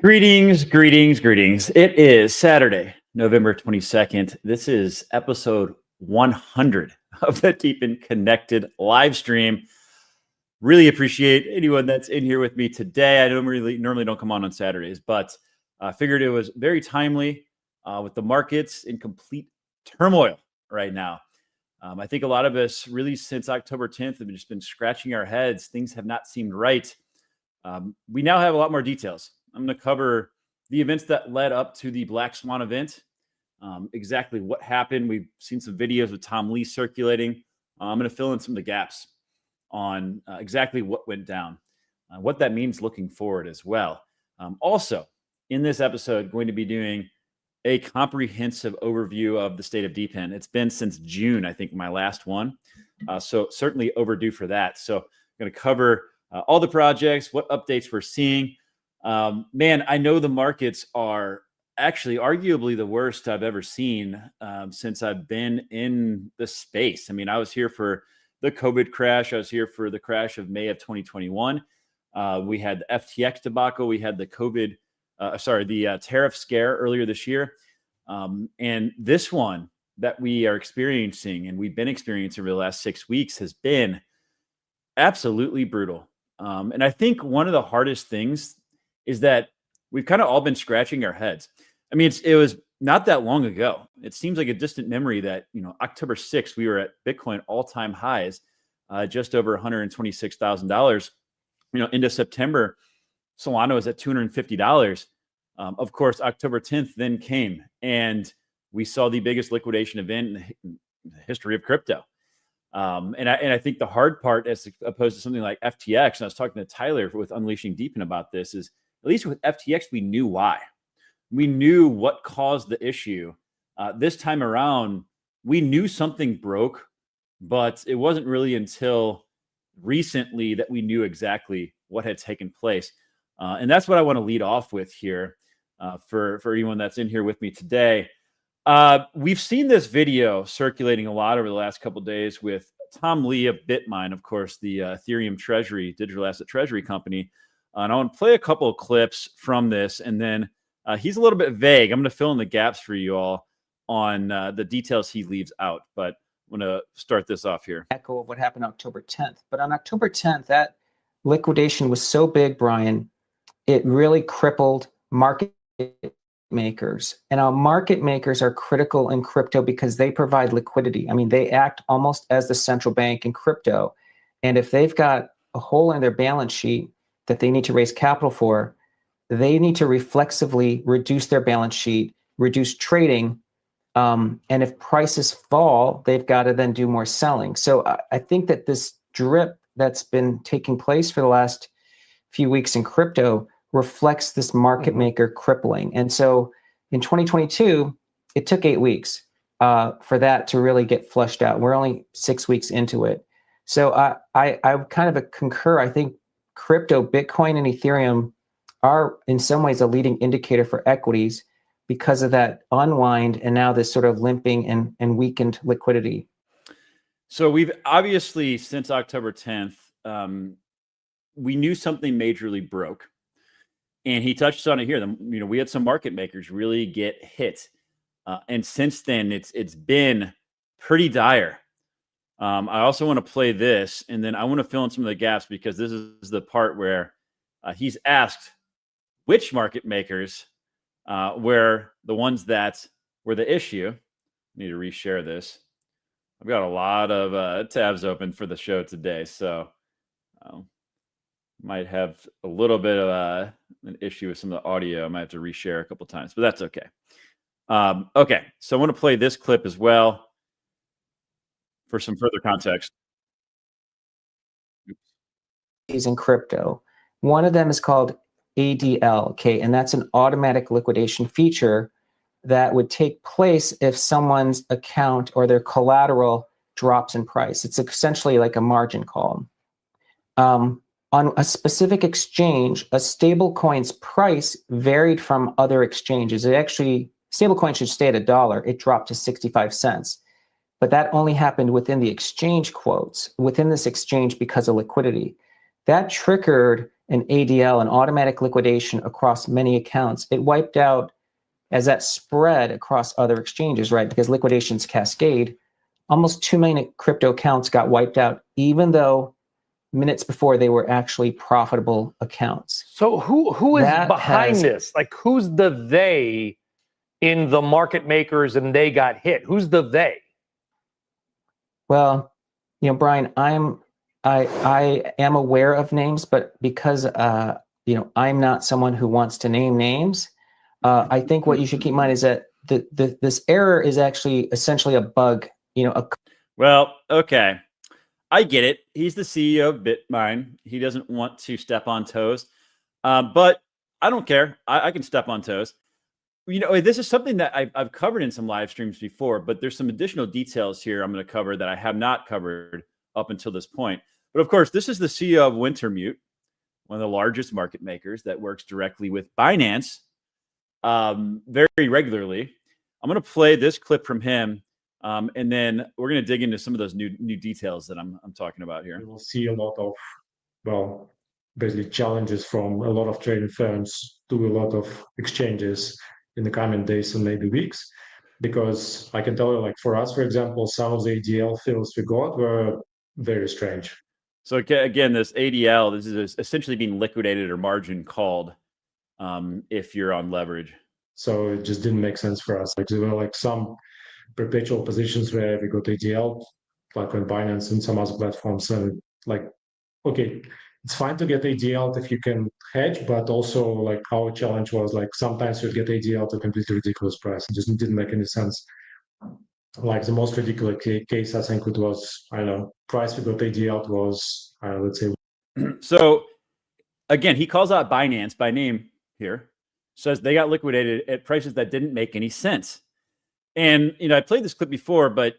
Greetings, greetings, greetings. It is Saturday, November 22nd. This is episode 100 of the DePIN Connected live stream. Really appreciate anyone that's in here with me today. I normally don't come on Saturdays, but I figured it was very timely with the markets in complete turmoil right now. I think a lot of us really since October 10th have just been scratching our heads. Things have not seemed right. We now have a lot more details. I'm going to cover the events that led up to the Black Swan event, exactly what happened. We've seen some videos with Tom Lee circulating. I'm going to fill in some of the gaps on exactly what went down, what that means looking forward as well. Also, in this episode, going to be doing a comprehensive overview of the state of DePIN. It's been since June, I think, my last one. So certainly overdue for that. So I'm going to cover all the projects, what updates we're seeing. Man, I know the markets are actually arguably the worst I've ever seen since I've been in the space. I mean, I was here for the COVID crash. I was here for the crash of May of 2021. We had the FTX debacle. We had the the tariff scare earlier this year. And this one that we are experiencing and we've been experiencing over the last 6 weeks has been absolutely brutal. And I think one of the hardest things is that we've kind of all been scratching our heads. I mean, it was not that long ago. It seems like a distant memory that, October 6th, we were at Bitcoin all-time highs, just over $126,000. Into September, Solana was at $250. Of course, October 10th then came, and we saw the biggest liquidation event in the history of crypto. And I think the hard part, as opposed to something like FTX, and I was talking to Tyler with Unleashing DePIN about this, is at least with FTX, we knew why. We knew what caused the issue. This time around, we knew something broke, but it wasn't really until recently that we knew exactly what had taken place. And that's what I want to lead off with here for anyone that's in here with me today. We've seen this video circulating a lot over the last couple of days with Tom Lee of BitMine, of course, the Ethereum treasury, digital asset treasury company. And I want to play a couple of clips from this. And then he's a little bit vague. I'm going to fill in the gaps for you all on the details he leaves out. But I'm going to start this off here. Echo of what happened October 10th. But on October 10th, that liquidation was so big, Brian, it really crippled market makers. And our market makers are critical in crypto because they provide liquidity. I mean, they act almost as the central bank in crypto. And if they've got a hole in their balance sheet that they need to raise capital for, they need to reflexively reduce their balance sheet, reduce trading. And if prices fall, they've got to then do more selling. So I think that this drip that's been taking place for the last few weeks in crypto reflects this market maker crippling. And so in 2022, it took 8 weeks for that to really get flushed out. We're only 6 weeks into it. So I kind of concur. I think crypto, Bitcoin and Ethereum are in some ways a leading indicator for equities because of that unwind and now this sort of limping and weakened liquidity. So we've obviously, since October 10th, we knew something majorly broke. And he touched on it here. We had some market makers really get hit. And since then, it's been pretty dire. I also want to play this, and then I want to fill in some of the gaps because this is the part where he's asked which market makers were the ones that were the issue. I need to reshare this. I've got a lot of tabs open for the show today, so might have a little bit of an issue with some of the audio. I might have to reshare a couple times, but that's okay. Okay, so I want to play this clip as well for some further context. Is in crypto. One of them is called ADL, okay, and that's an automatic liquidation feature that would take place if someone's account or their collateral drops in price. It's essentially like a margin call. On a specific exchange, a stablecoin's price varied from other exchanges. It actually, stablecoin should stay at $1. It dropped to 65 cents. But that only happened within the exchange quotes, within this exchange because of liquidity. That triggered an ADL, an automatic liquidation across many accounts. It wiped out as that spread across other exchanges, right? Because liquidations cascade. Almost 2 million crypto accounts got wiped out, even though minutes before they were actually profitable accounts. So who is behind this? Like, who's the they in the market makers and they got hit? Who's the they? Well, Brian, I am aware of names, but because I'm not someone who wants to name names, I think what you should keep in mind is that this error is actually essentially a bug. Well, okay. I get it. He's the CEO of BitMine. He doesn't want to step on toes. But I don't care. I can step on toes. This is something that I've covered in some live streams before, but there's some additional details here I'm going to cover that I have not covered up until this point. But of course, this is the CEO of Wintermute, one of the largest market makers that works directly with Binance very regularly. I'm going to play this clip from him, and then we're going to dig into some of those new details that I'm talking about here. We will see a lot of, basically challenges from a lot of trading firms to a lot of exchanges in the coming days and maybe weeks, because I can tell you, like for us, for example, some of the ADL fields we got were very strange. So again, this ADL, this is essentially being liquidated or margin called if you're on leverage. So it just didn't make sense for us. Like there were like some perpetual positions where we got ADL, like on Binance and some other platforms, and like, okay, it's fine to get ADL if you can hedge, but also like our challenge was like sometimes you'd get ADL to completely ridiculous price. It just didn't make any sense. Like the most ridiculous case, I think it was, I don't know, price we got ADL was, let's say. So again, he calls out Binance by name here, says they got liquidated at prices that didn't make any sense. And, I played this clip before, but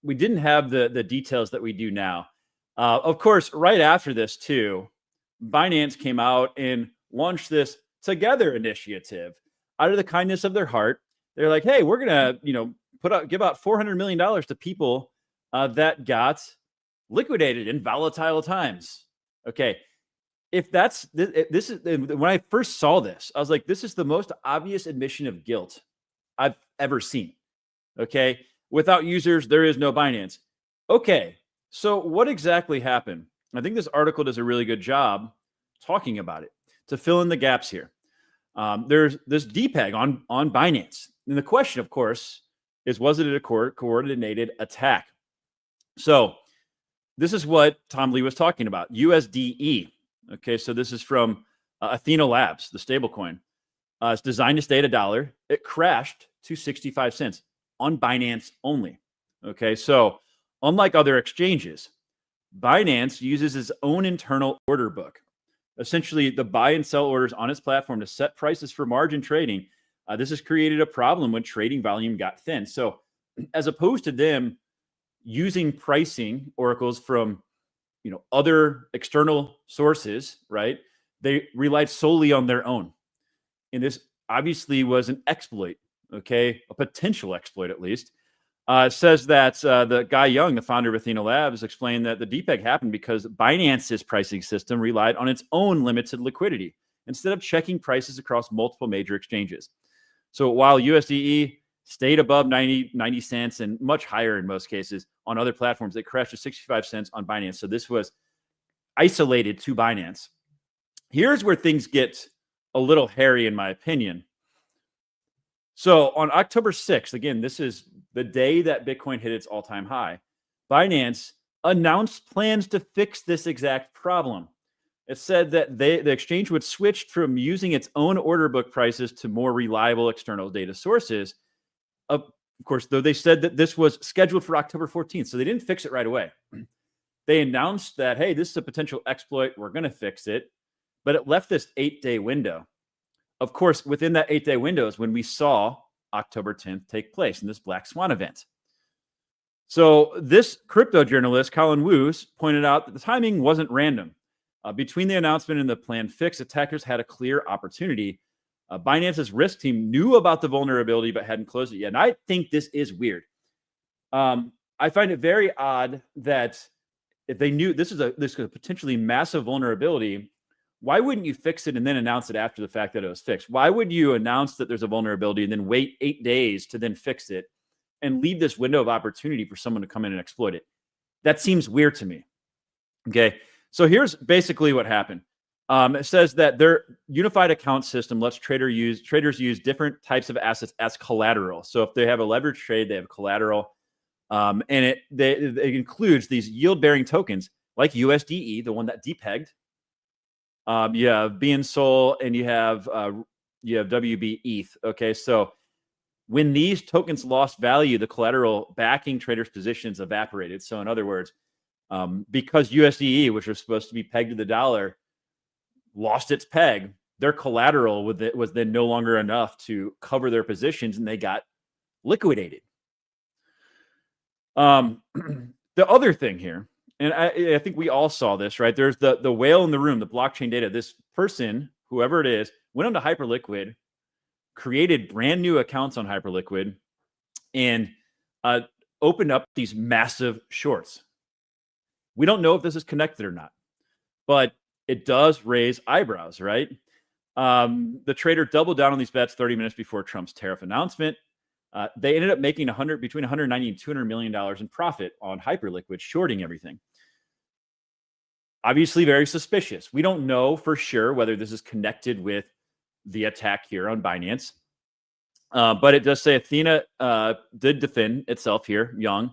we didn't have the details that we do now. Of course, right after this too, Binance came out and launched this Together initiative out of the kindness of their heart. They're like, hey, we're going to, give out $400 million to people that got liquidated in volatile times. Okay. If this is when I first saw this, I was like, this is the most obvious admission of guilt I've ever seen. Okay. Without users, there is no Binance. Okay. So what exactly happened? I think this article does a really good job talking about it to fill in the gaps here. There's this DPEG on Binance. And the question, of course, is, was it a coordinated attack? So this is what Tom Lee was talking about, USDE. Okay, so this is from Athena Labs, the stablecoin. It's designed to stay at $1. It crashed to 65 cents on Binance only. Okay, so unlike other exchanges, Binance uses its own internal order book. Essentially, the buy and sell orders on its platform to set prices for margin trading. This has created a problem when trading volume got thin. So as opposed to them using pricing oracles from other external sources, right? They relied solely on their own. And this obviously was an exploit, okay? A potential exploit, at least. Says that the Guy Young, the founder of Athena Labs, explained that the DPEG happened because Binance's pricing system relied on its own limited liquidity instead of checking prices across multiple major exchanges. So while USDE stayed above 90 cents and much higher in most cases on other platforms, it crashed to 65 cents on Binance. So this was isolated to Binance. Here's where things get a little hairy, in my opinion. So on October 6th, again, this is the day that Bitcoin hit its all-time high, Binance announced plans to fix this exact problem. It said that the exchange would switch from using its own order book prices to more reliable external data sources. Of course, though, they said that this was scheduled for October 14th, so they didn't fix it right away. They announced that, hey, this is a potential exploit. We're going to fix it. But it left this 8-day window. Of course, within that 8-day window is when we saw October 10th take place in this Black Swan event. So this crypto journalist, Colin Woos, pointed out that the timing wasn't random. Between the announcement and the planned fix, attackers had a clear opportunity. Binance's risk team knew about the vulnerability but hadn't closed it yet. And I think this is weird. I find it very odd that if they knew this is a potentially massive vulnerability, why wouldn't you fix it and then announce it after the fact that it was fixed? Why would you announce that there's a vulnerability and then wait 8 days to then fix it and leave this window of opportunity for someone to come in and exploit it? That seems weird to me. Okay, so here's basically what happened. It says that their unified account system lets traders use different types of assets as collateral. So if they have a leverage trade, they have collateral, and it includes these yield-bearing tokens like USDE, the one that depegged. You have BNSOL and you have WB ETH. Okay, so when these tokens lost value, the collateral backing traders' positions evaporated. So in other words, because USDE, which was supposed to be pegged to the dollar, lost its peg, their collateral with it was then no longer enough to cover their positions, and they got liquidated. The other thing here, and I think we all saw this, right? There's the whale in the room, the blockchain data. This person, whoever it is, went onto Hyperliquid, created brand new accounts on Hyperliquid, and opened up these massive shorts. We don't know if this is connected or not, but it does raise eyebrows, right? The trader doubled down on these bets 30 minutes before Trump's tariff announcement. They ended up making between $190 and $200 million in profit on Hyperliquid, shorting everything. Obviously, very suspicious. We don't know for sure whether this is connected with the attack here on Binance. But it does say Athena did defend itself here. Young,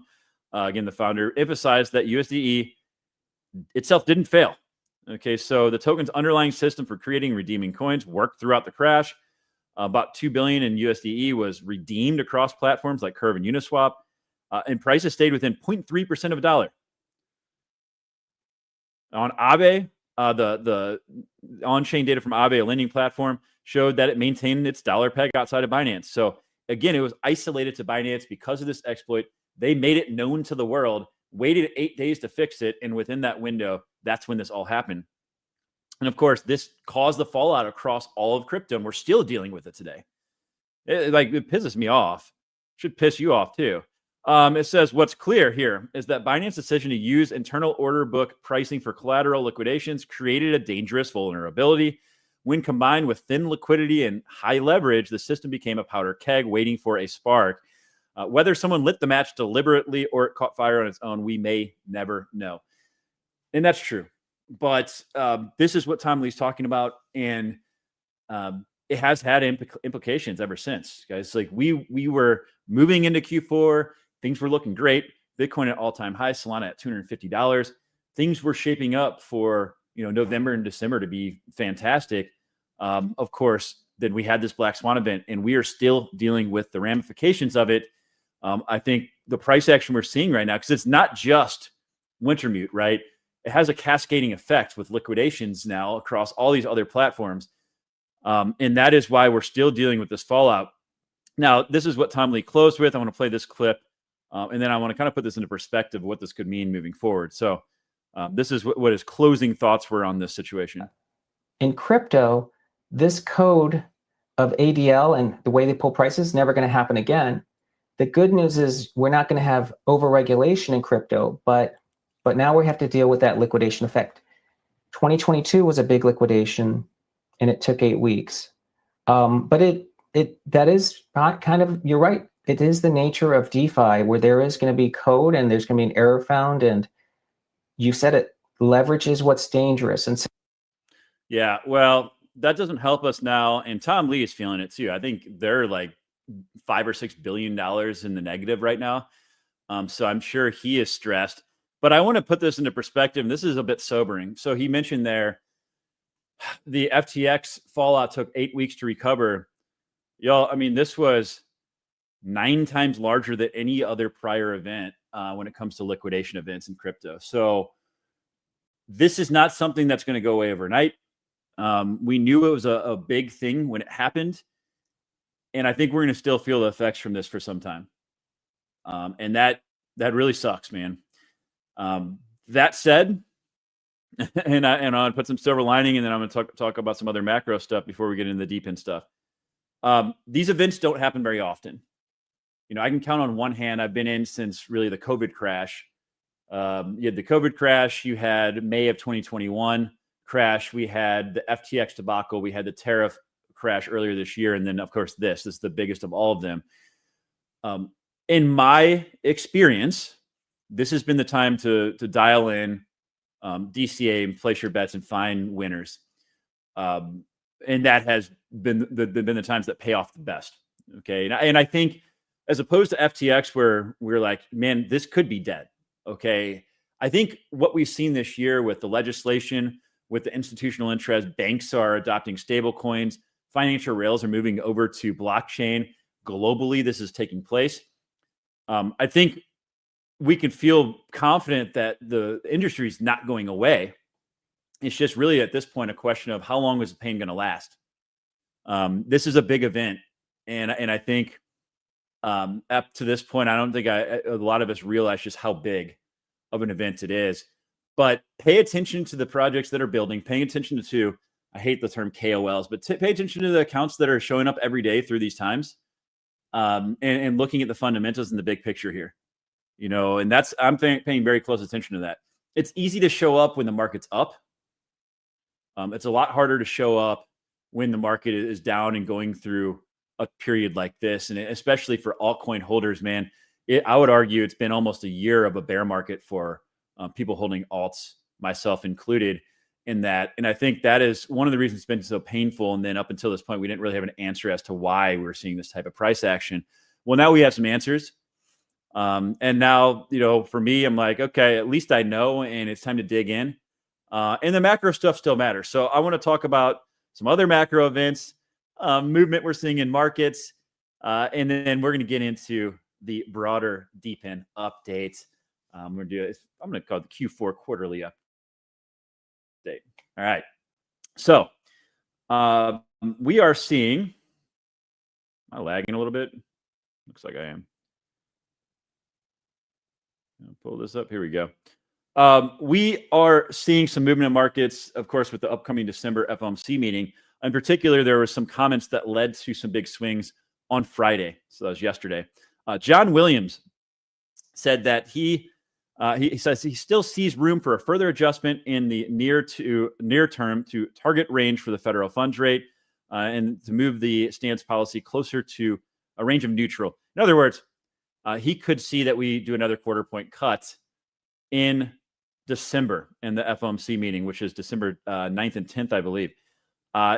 again, the founder, emphasized that USDE itself didn't fail. Okay, so the token's underlying system for creating and redeeming coins worked throughout the crash. About $2 billion in USDE was redeemed across platforms like Curve and Uniswap, and prices stayed within 0.3% of a dollar. On Aave, the on-chain data from Aave, a lending platform, showed that it maintained its dollar peg outside of Binance. So again, it was isolated to Binance because of this exploit. They made it known to the world, waited 8 days to fix it, and within that window, that's when this all happened. And of course, this caused the fallout across all of crypto, and we're still dealing with it today. It pisses me off. Should piss you off too. It says what's clear here is that Binance's decision to use internal order book pricing for collateral liquidations created a dangerous vulnerability. When combined with thin liquidity and high leverage, the system became a powder keg waiting for a spark. Whether someone lit the match deliberately or it caught fire on its own, we may never know. And that's true. But this is what Tom Lee's talking about, and it has had implications ever since, guys. Like we were moving into Q4, things were looking great. Bitcoin at all-time high, Solana at $250. Things were shaping up for November and December to be fantastic. Of course, then we had this black swan event, and we are still dealing with the ramifications of it. I think the price action we're seeing right now, because it's not just Wintermute, right? It has a cascading effect with liquidations now across all these other platforms. And that is why we're still dealing with this fallout. Now, this is what Tom Lee closed with. I want to play this clip, and then I want to kind of put this into perspective of what this could mean moving forward. So this is what his closing thoughts were on this situation. In crypto, this code of ADL and the way they pull prices is never going to happen again. The good news is we're not going to have overregulation in crypto, but now we have to deal with that liquidation effect. 2022 was a big liquidation, and it took 8 weeks. But that is not kind of, you're right. It is the nature of DeFi, where there is going to be code and there's going to be an error found. And you said it, leverage is what's dangerous. And so, yeah, well, that doesn't help us now. And Tom Lee is feeling it too. I think they're like $5 or $6 billion in the negative right now. So I'm sure he is stressed. But I want to put this into perspective. This is a bit sobering. So he mentioned there, the FTX fallout took 8 weeks to recover. Y'all, I mean, this was 9 times larger than any other prior event when it comes to liquidation events in crypto. So this is not something that's going to go away overnight. We knew it was a big thing when it happened. And I think we're going to still feel the effects from this for some time. And that really sucks, man. That said, and I'll put some silver lining, and then I'm going to talk about some other macro stuff before we get into the DePIN stuff. These events don't happen very often. I can count on one hand. I've been in since really the COVID crash. You had the COVID crash. You had May of 2021, crash, we had the FTX debacle, we had the tariff crash earlier this year, and then of course this is the biggest of all of them. In my experience, this has been the time to dial in DCA and place your bets and find winners, and that has been the times that pay off the best. Okay, and I think as opposed to FTX, where we're like, man, this could be dead. Okay, I think what we've seen this year with the legislation, with the institutional interest, banks are adopting stable coins, financial rails are moving over to blockchain. Globally, this is taking place. I think we can feel confident that the industry is not going away. It's just really at this point a question of how long is the pain going to last. This is a big event, and I think up to this point, I don't think a lot of us realize just how big of an event it is. But pay attention to the projects that are building. Paying attention to, I hate the term KOLs, but pay attention to the accounts that are showing up every day through these times, and looking at the fundamentals and the big picture here. You know, and that's I'm paying very close attention to that. It's easy to show up when the market's up. It's a lot harder to show up when the market is down and going through a period like this, and especially for altcoin holders, man. I would argue it's been almost a year of a bear market for people holding alts, myself included, in that. And I think that is one of the reasons it's been so painful. And then up until this point, we didn't really have an answer as to why we were seeing this type of price action. Well, now we have some answers. And now, you know, for me, I'm like, okay, at least I know, and it's time to dig in. And the macro stuff still matters. So I want to talk about some other macro events, movement we're seeing in markets, and then we're going to get into the broader DePIN update. I'm going to call it the Q4 quarterly update. All right. So we are seeing, am I lagging a little bit? Looks like I am. I'll pull this up. Here we go. We are seeing some movement in markets, of course, with the upcoming December FOMC meeting. In particular, there were some comments that led to some big swings on Friday. So that was yesterday. John Williams said that he says he still sees room for a further adjustment in the near term to target range for the federal funds rate, and to move the stance policy closer to a range of neutral. In other words, he could see that we do another quarter point cut in December in the FOMC meeting, which is December 9th and 10th, I believe.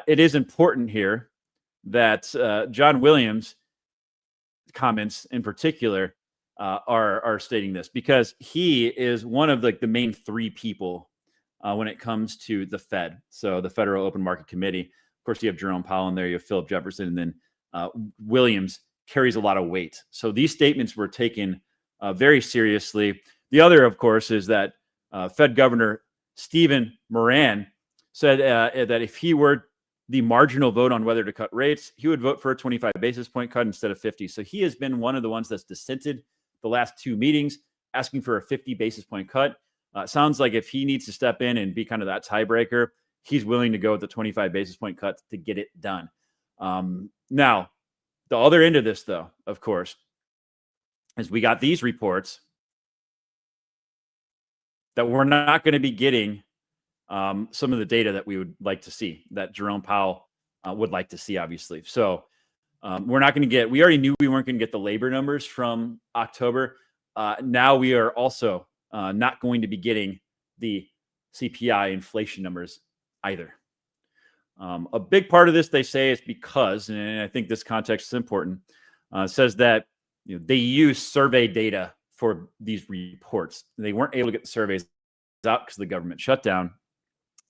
It is important here that John Williams' comments in particular are stating this, because he is one of the main three people when it comes to the Fed. So the Federal Open Market Committee. Of course, you have Jerome Powell in there, you have Philip Jefferson, and then Williams carries a lot of weight. So these statements were taken very seriously. The other, of course, is that Fed Governor Stephen Moran said that if he were the marginal vote on whether to cut rates, he would vote for a 25 basis point cut instead of 50. So he has been one of the ones that's dissented the last two meetings, asking for a 50 basis point cut. Sounds like if he needs to step in and be kind of that tiebreaker, he's willing to go with the 25 basis point cut to get it done. Now, the other end of this, though, of course, is we got these reports that we're not going to be getting some of the data that we would like to see, that Jerome Powell would like to see, obviously. So we're not going to get, we already knew we weren't going to get the labor numbers from October. Now we are also not going to be getting the CPI inflation numbers either. A big part of this, they say, is because, and I think this context is important, says that they use survey data for these reports. They weren't able to get the surveys out because of the government shutdown.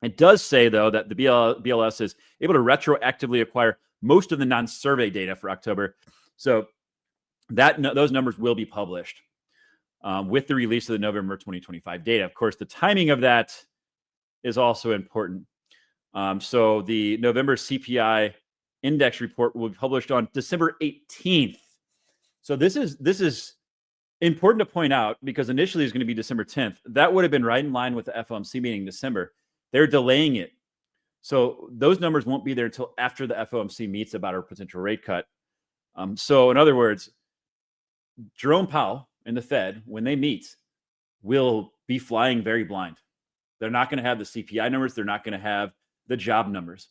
It does say, though, that the BLS is able to retroactively acquire most of the non-survey data for October. So that those numbers will be published with the release of the November 2025 data. Of course, the timing of that is also important. So the November CPI index report will be published on December 18th. So this is important to point out, because initially it's going to be December 10th. That would have been right in line with the FOMC meeting in December. They're delaying it. So those numbers won't be there until after the FOMC meets about our potential rate cut. So in other words, Jerome Powell and the Fed, when they meet, will be flying very blind. They're not going to have the CPI numbers. They're not going to have the job numbers.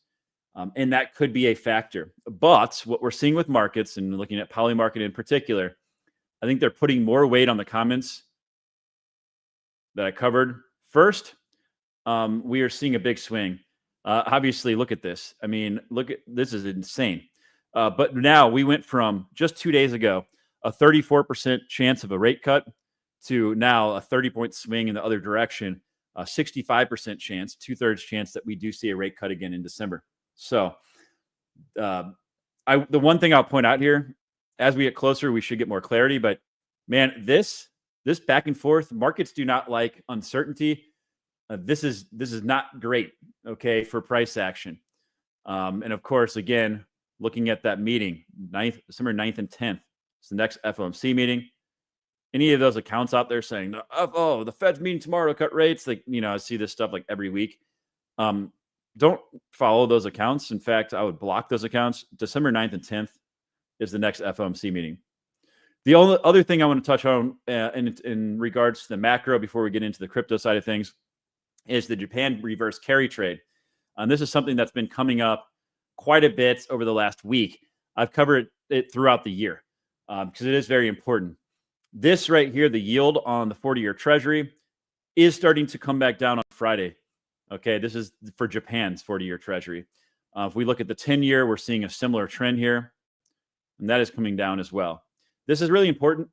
And that could be a factor. But what we're seeing with markets, and looking at Polymarket in particular, I think they're putting more weight on the comments that I covered first. We are seeing a big swing. Obviously, look at this. I mean, this is insane. But now we went from just 2 days ago, a 34% chance of a rate cut to now a 30-point swing in the other direction, a 65% chance, 2/3 chance that we do see a rate cut again in December. So the one thing I'll point out here, as we get closer, we should get more clarity. But man, this back and forth, markets do not like uncertainty. This is not great, okay, for price action. And of course, again, looking at that meeting, December 9th and 10th, it's the next FOMC meeting. Any of those accounts out there saying, oh, the Fed's meeting tomorrow to cut rates, like, I see this stuff like every week. Don't follow those accounts. In fact, I would block those accounts. December 9th and 10th is the next FOMC meeting. The only other thing I want to touch on in regards to the macro before we get into the crypto side of things is the Japan reverse carry trade. And this is something that's been coming up quite a bit over the last week. I've covered it throughout the year because it is very important. This right here, the yield on the 40-year Treasury, is starting to come back down on Friday. Okay, this is for Japan's 40-year Treasury. If we look at the 10-year, we're seeing a similar trend here, and that is coming down as well. This is really important.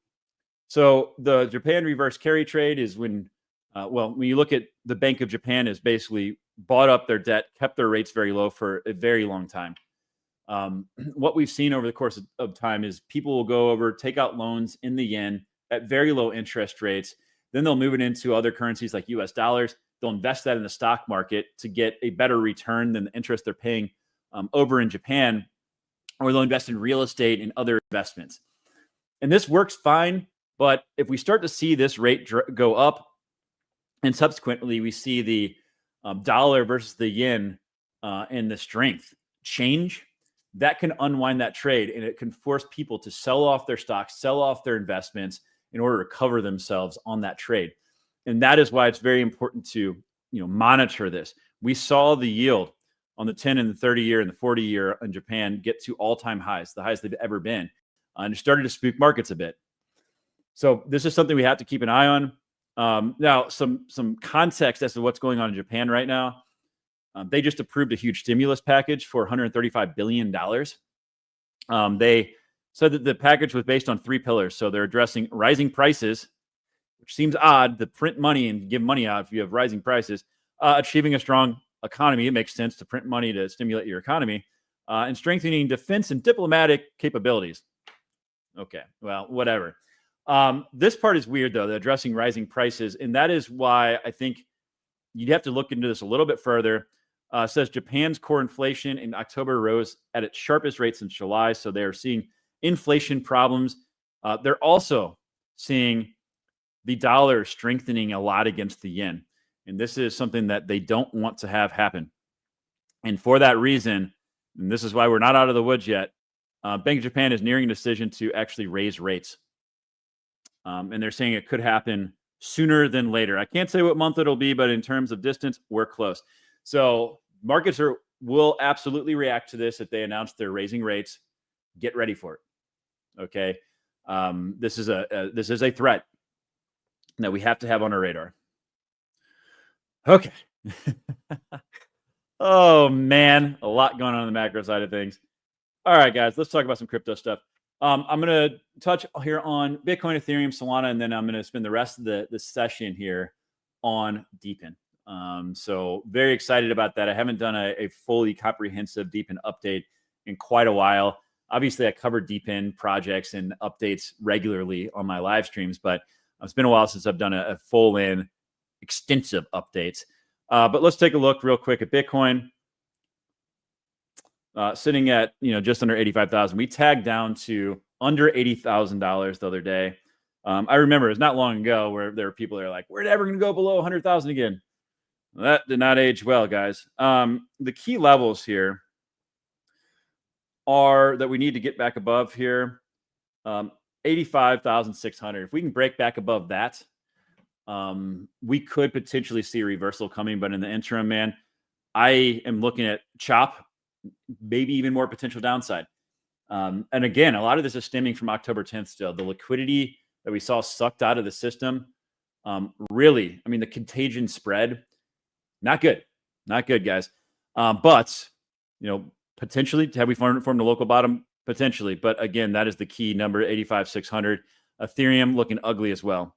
So the Japan reverse carry trade is when you look at the Bank of Japan has basically bought up their debt, kept their rates very low for a very long time. What we've seen over the course of time is people will go over, take out loans in the yen at very low interest rates. Then they'll move it into other currencies like US dollars. They'll invest that in the stock market to get a better return than the interest they're paying over in Japan, or they'll invest in real estate and other investments. And this works fine, but if we start to see this rate go up, and subsequently we see the dollar versus the yen and the strength change, that can unwind that trade, and it can force people to sell off their stocks, sell off their investments in order to cover themselves on that trade. And that is why it's very important to monitor this. We saw the yield on the 10 and the 30-year and the 40-year in Japan get to all-time highs, the highest they've ever been, and it started to spook markets a bit. So this is something we have to keep an eye on. Now, some context as to what's going on in Japan right now. They just approved a huge stimulus package for $135 billion. They said that the package was based on 3 pillars. So they're addressing rising prices, which seems odd to print money and give money out if you have rising prices, achieving a strong economy. It makes sense to print money to stimulate your economy, and strengthening defense and diplomatic capabilities. Okay, well, whatever. This part is weird, though, the addressing rising prices. And that is why I think you'd have to look into this a little bit further. It says Japan's core inflation in October rose at its sharpest rate since July. So they're seeing inflation problems. They're also seeing the dollar strengthening a lot against the yen. And this is something that they don't want to have happen. And for that reason, and this is why we're not out of the woods yet, Bank of Japan is nearing a decision to actually raise rates. And they're saying it could happen sooner than later. I can't say what month it'll be, but in terms of distance, we're close. So markets will absolutely react to this if they announce they're raising rates. Get ready for it. Okay, this is a threat that we have to have on our radar. Okay. Oh man, a lot going on the macro side of things. All right, guys, let's talk about some crypto stuff. I'm going to touch here on Bitcoin, Ethereum, Solana, and then I'm going to spend the rest of the session here on DePIN. So very excited about that. I haven't done a fully comprehensive DePIN update in quite a while. Obviously, I cover DePIN projects and updates regularly on my live streams, but it's been a while since I've done a full-in extensive updates. But let's take a look real quick at Bitcoin. Sitting at just under 85,000. We tagged down to under $80,000 the other day. I remember it was not long ago where there were people that are like, we're never going to go below 100,000 again. Well, that did not age well, guys. The key levels here are that we need to get back above here, 85,600. If we can break back above that, We could potentially see a reversal coming, but in the interim, man, I am looking at chop, maybe even more potential downside. And again, a lot of this is stemming from October 10th still. The liquidity that we saw sucked out of the system, really, I mean, the contagion spread, not good. Not good, guys. But, potentially, have we formed a local bottom? Potentially. But again, that is the key number, 85,600. Ethereum looking ugly as well.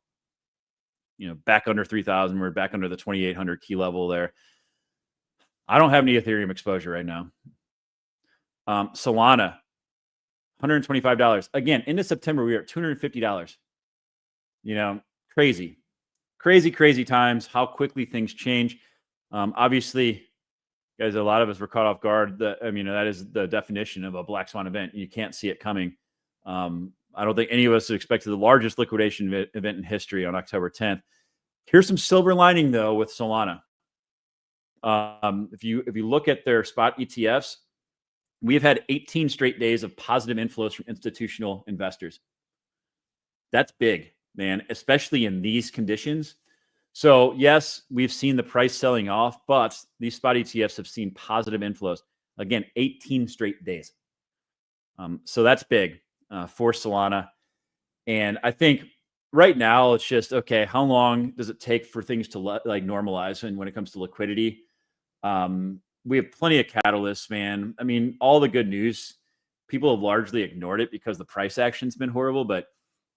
Back under 3,000. We're back under the 2,800 key level there. I don't have any Ethereum exposure right now. Solana, $125. Again, into September, we are at $250. Crazy times, how quickly things change. Obviously, guys, a lot of us were caught off guard. That is the definition of a black swan event. You can't see it coming. I don't think any of us expected the largest liquidation event in history on October 10th. Here's some silver lining, though, with Solana. If you look at their spot ETFs, we've had 18 straight days of positive inflows from institutional investors. That's big, man, especially in these conditions. So yes, we've seen the price selling off, but these spot ETFs have seen positive inflows. Again, 18 straight days. So that's big for Solana. And I think right now it's just, okay, how long does it take for things to normalize? And when it comes to liquidity, we have plenty of catalysts, man. I mean, all the good news, people have largely ignored it because the price action's been horrible, but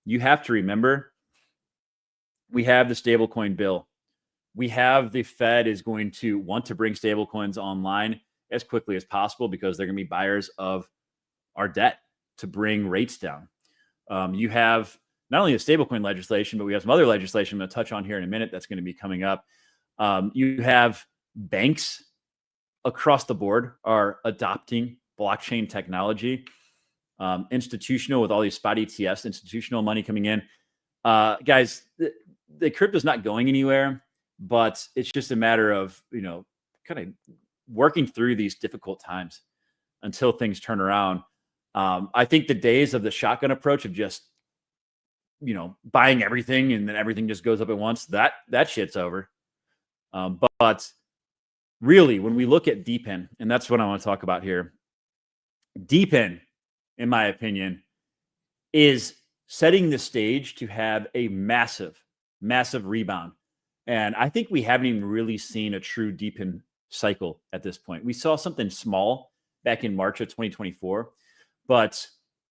you have to remember, we have the stablecoin bill. We have the Fed is going to want to bring stablecoins online as quickly as possible because they're going to be buyers of our debt to bring rates down. You have not only the stablecoin legislation, but we have some other legislation I'm going to touch on here in a minute that's going to be coming up. You have banks across the board are adopting blockchain technology. Institutional with all these spot ETFs, institutional money coming in. Guys, the crypto's not going anywhere, but it's just a matter of, kind of working through these difficult times until things turn around. I think the days of the shotgun approach of just, buying everything and then everything just goes up at once, that shit's over. But really, when we look at DePIN, and that's what I want to talk about here, DePIN, in my opinion, is setting the stage to have a massive rebound. And I think we haven't even really seen a true DePIN cycle at this point. We saw something small back in March of 2024, but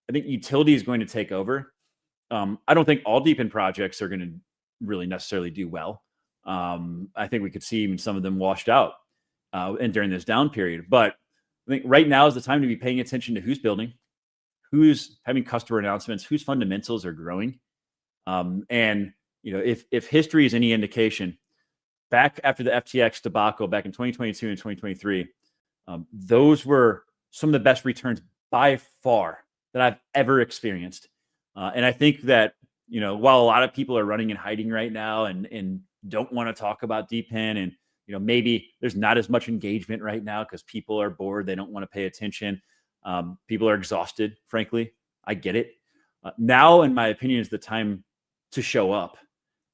I think utility is going to take over. I don't think all DePIN projects are going to really necessarily do well. I think we could see even some of them washed out and during this down period. But I think right now is the time to be paying attention to who's building, who's having customer announcements, whose fundamentals are growing. And if history is any indication, back after the FTX debacle back in 2022 and 2023, those were some of the best returns by far that I've ever experienced. And I think that, while a lot of people are running and hiding right now and don't want to talk about DePIN, and, maybe there's not as much engagement right now because people are bored. They don't want to pay attention. People are exhausted, frankly. I get it. Now, in my opinion, is the time to show up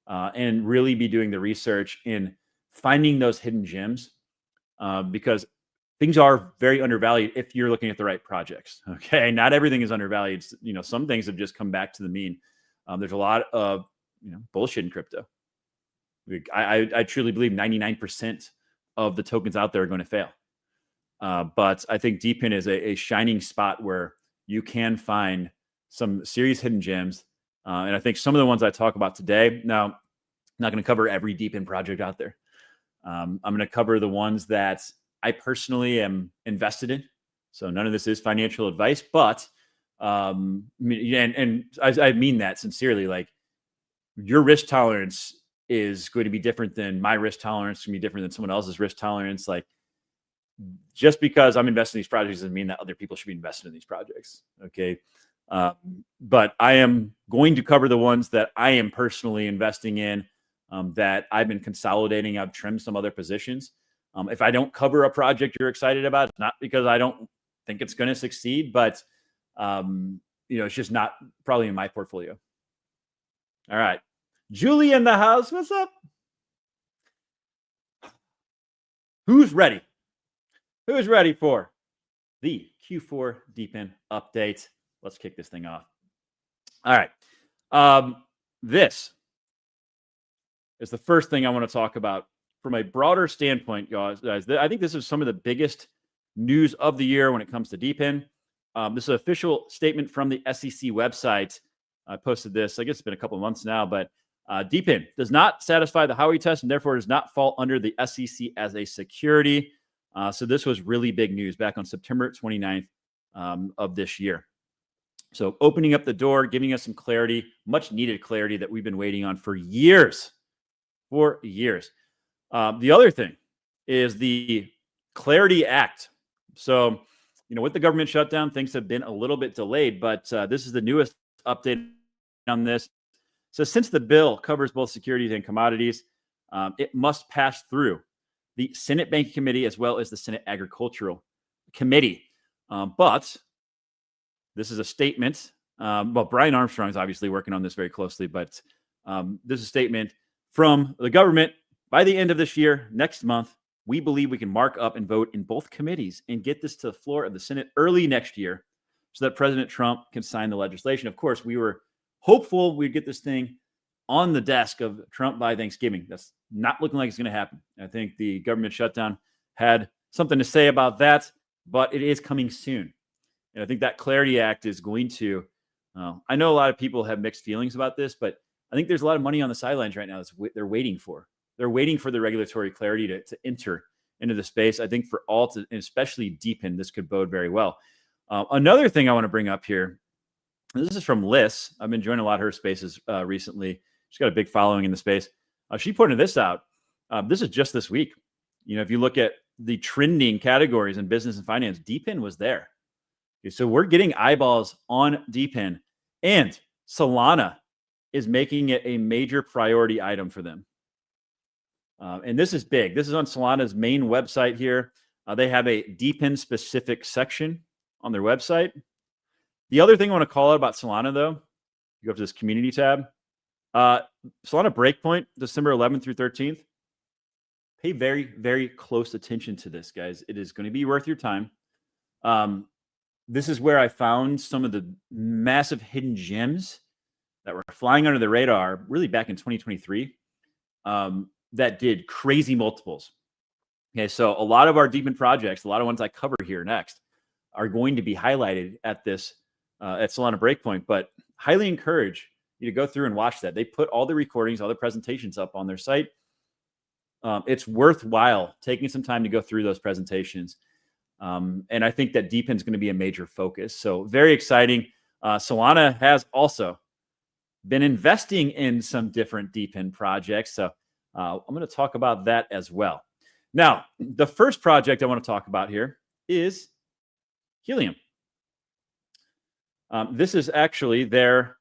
and really be doing the research in finding those hidden gems because things are very undervalued if you're looking at the right projects. Okay. Not everything is undervalued. Some things have just come back to the mean. There's a lot of, bullshit in crypto. I truly believe 99% of the tokens out there are going to fail. But I think DePIN is a shining spot where you can find some serious hidden gems. And I think some of the ones I talk about today, now, I'm not going to cover every DePIN project out there. I'm going to cover the ones that I personally am invested in. So none of this is financial advice, but, and I mean that sincerely, like your risk tolerance is going to be different than my risk tolerance, can be different than someone else's risk tolerance. Like just because I'm investing in these projects doesn't mean that other people should be invested in these projects. Okay. But I am going to cover the ones that I am personally investing in, that I've been consolidating. I've trimmed some other positions. If I don't cover a project you're excited about, it's not because I don't think it's going to succeed, but it's just not probably in my portfolio. All right. Julie in the house. What's up? Who's ready? Who's ready for the Q4 DePIN update? Let's kick this thing off. All right. This is the first thing I want to talk about from a broader standpoint, guys. I think this is some of the biggest news of the year when it comes to DePIN. This is an official statement from the SEC website. I posted this, I guess it's been a couple of months now, but DePIN does not satisfy the Howey test and therefore does not fall under the SEC as a security. So this was really big news back on September 29th of this year. So opening up the door, giving us some clarity, much needed clarity that we've been waiting on for years. The other thing is the Clarity Act. So, with the government shutdown, things have been a little bit delayed, but this is the newest update on this. So since the bill covers both securities and commodities, it must pass through the Senate Banking Committee as well as the Senate Agricultural Committee. But this is a statement. Well, Brian Armstrong is obviously working on this very closely, but this is a statement from the government. By the end of this year, next month, we believe we can mark up and vote in both committees and get this to the floor of the Senate early next year so that President Trump can sign the legislation. Of course, we were hopeful we'd get this thing on the desk of Trump by Thanksgiving. That's not looking like it's going to happen. I think the government shutdown had something to say about that, but it is coming soon. And I think that Clarity Act is going to, I know a lot of people have mixed feelings about this, but I think there's a lot of money on the sidelines right now that they're waiting for. They're waiting for the regulatory clarity to enter into the space. I think for alt, and especially DePIN, this could bode very well. Another thing I want to bring up here, this is from Liz. I've been joining a lot of her spaces recently. She's got a big following in the space. She pointed this out. This is just this week. If you look at the trending categories in business and finance, DePIN was there. Okay, so we're getting eyeballs on DePIN, and Solana is making it a major priority item for them. And this is big. This is on Solana's main website here. They have a DePIN specific section on their website. The other thing I want to call out about Solana, though, you go up to this community tab. Solana Breakpoint, December 11th through 13th. Pay very, very close attention to this, guys. It is going to be worth your time. This is where I found some of the massive hidden gems that were flying under the radar really back in 2023 that did crazy multiples. Okay, so a lot of our DePIN projects, a lot of ones I cover here next, are going to be highlighted at this at Solana Breakpoint, but highly encourage you to go through and watch that. They put all the recordings, all the presentations up on their site. It's worthwhile taking some time to go through those presentations. And I think that DePIN is going to be a major focus. So very exciting. Solana has also been investing in some different DePIN projects. So I'm going to talk about that as well. Now, the first project I want to talk about here is Helium. This is actually their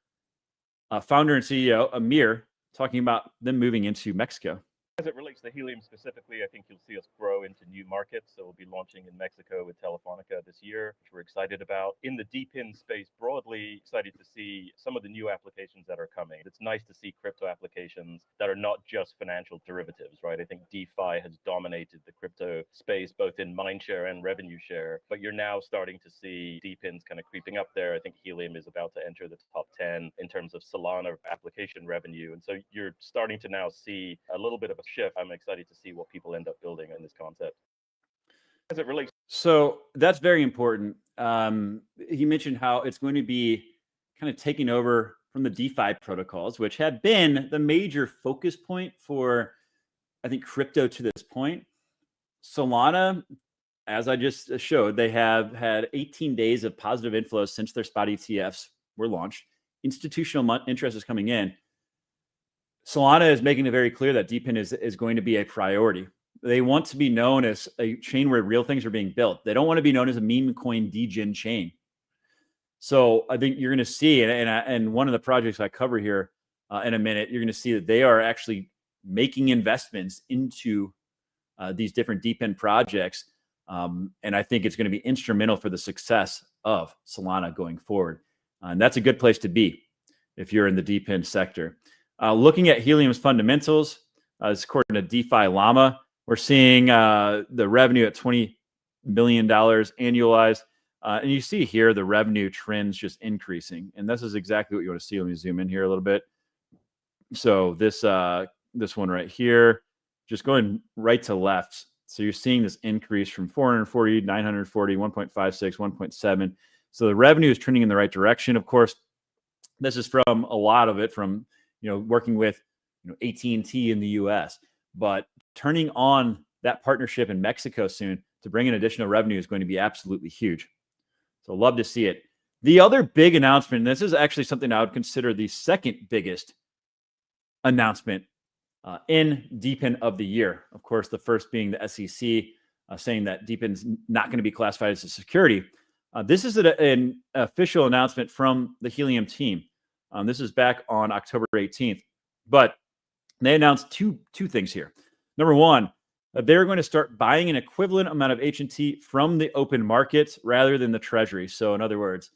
founder and CEO, Amir, talking about them moving into Mexico. As it relates to Helium specifically, I think you'll see us grow into new markets. So we'll be launching in Mexico with Telefonica this year, which we're excited about. In the DePIN space broadly, excited to see some of the new applications that are coming. It's nice to see crypto applications that are not just financial derivatives, right? I think DeFi has dominated the crypto space, both in mindshare and revenue share, but you're now starting to see DePINs kind of creeping up there. I think Helium is about to enter the top 10 in terms of Solana application revenue. And so you're starting to now see a little bit of a shift. I'm excited to see what people end up building in this concept. As it relates. So that's very important. He mentioned how it's going to be kind of taking over from the DeFi protocols, which had been the major focus point for, I think, crypto to this point. Solana, as I just showed, they have had 18 days of positive inflows since their spot ETFs were launched. Institutional interest is coming in. Solana is making it very clear that DePIN is going to be a priority. They want to be known as a chain where real things are being built. They don't want to be known as a meme coin degen chain. So I think you're going to see, and one of the projects I cover here in a minute, you're going to see that they are actually making investments into these different DePIN projects. And I think it's going to be instrumental for the success of Solana going forward. And that's a good place to be if you're in the DePIN sector. Looking at Helium's fundamentals, this according to DeFi Llama, we're seeing the revenue at $20 million annualized. And you see here the revenue trends just increasing. And this is exactly what you want to see. Let me zoom in here a little bit. So this one right here, just going right to left. So you're seeing this increase from 440, 940, 1.56, 1.7. So the revenue is trending in the right direction. Of course, this is from a lot of it from, working with, AT&T in the US, but turning on that partnership in Mexico soon to bring in additional revenue is going to be absolutely huge. So love to see it. The other big announcement, and this is actually something I would consider the second biggest announcement in DePIN of the year. Of course, the first being the SEC saying that DePIN is not going to be classified as a security. This is an official announcement from the Helium team. This is back on October 18th, but they announced two things here. Number one, they're going to start buying an equivalent amount of HNT from the open market rather than the treasury. So in other words,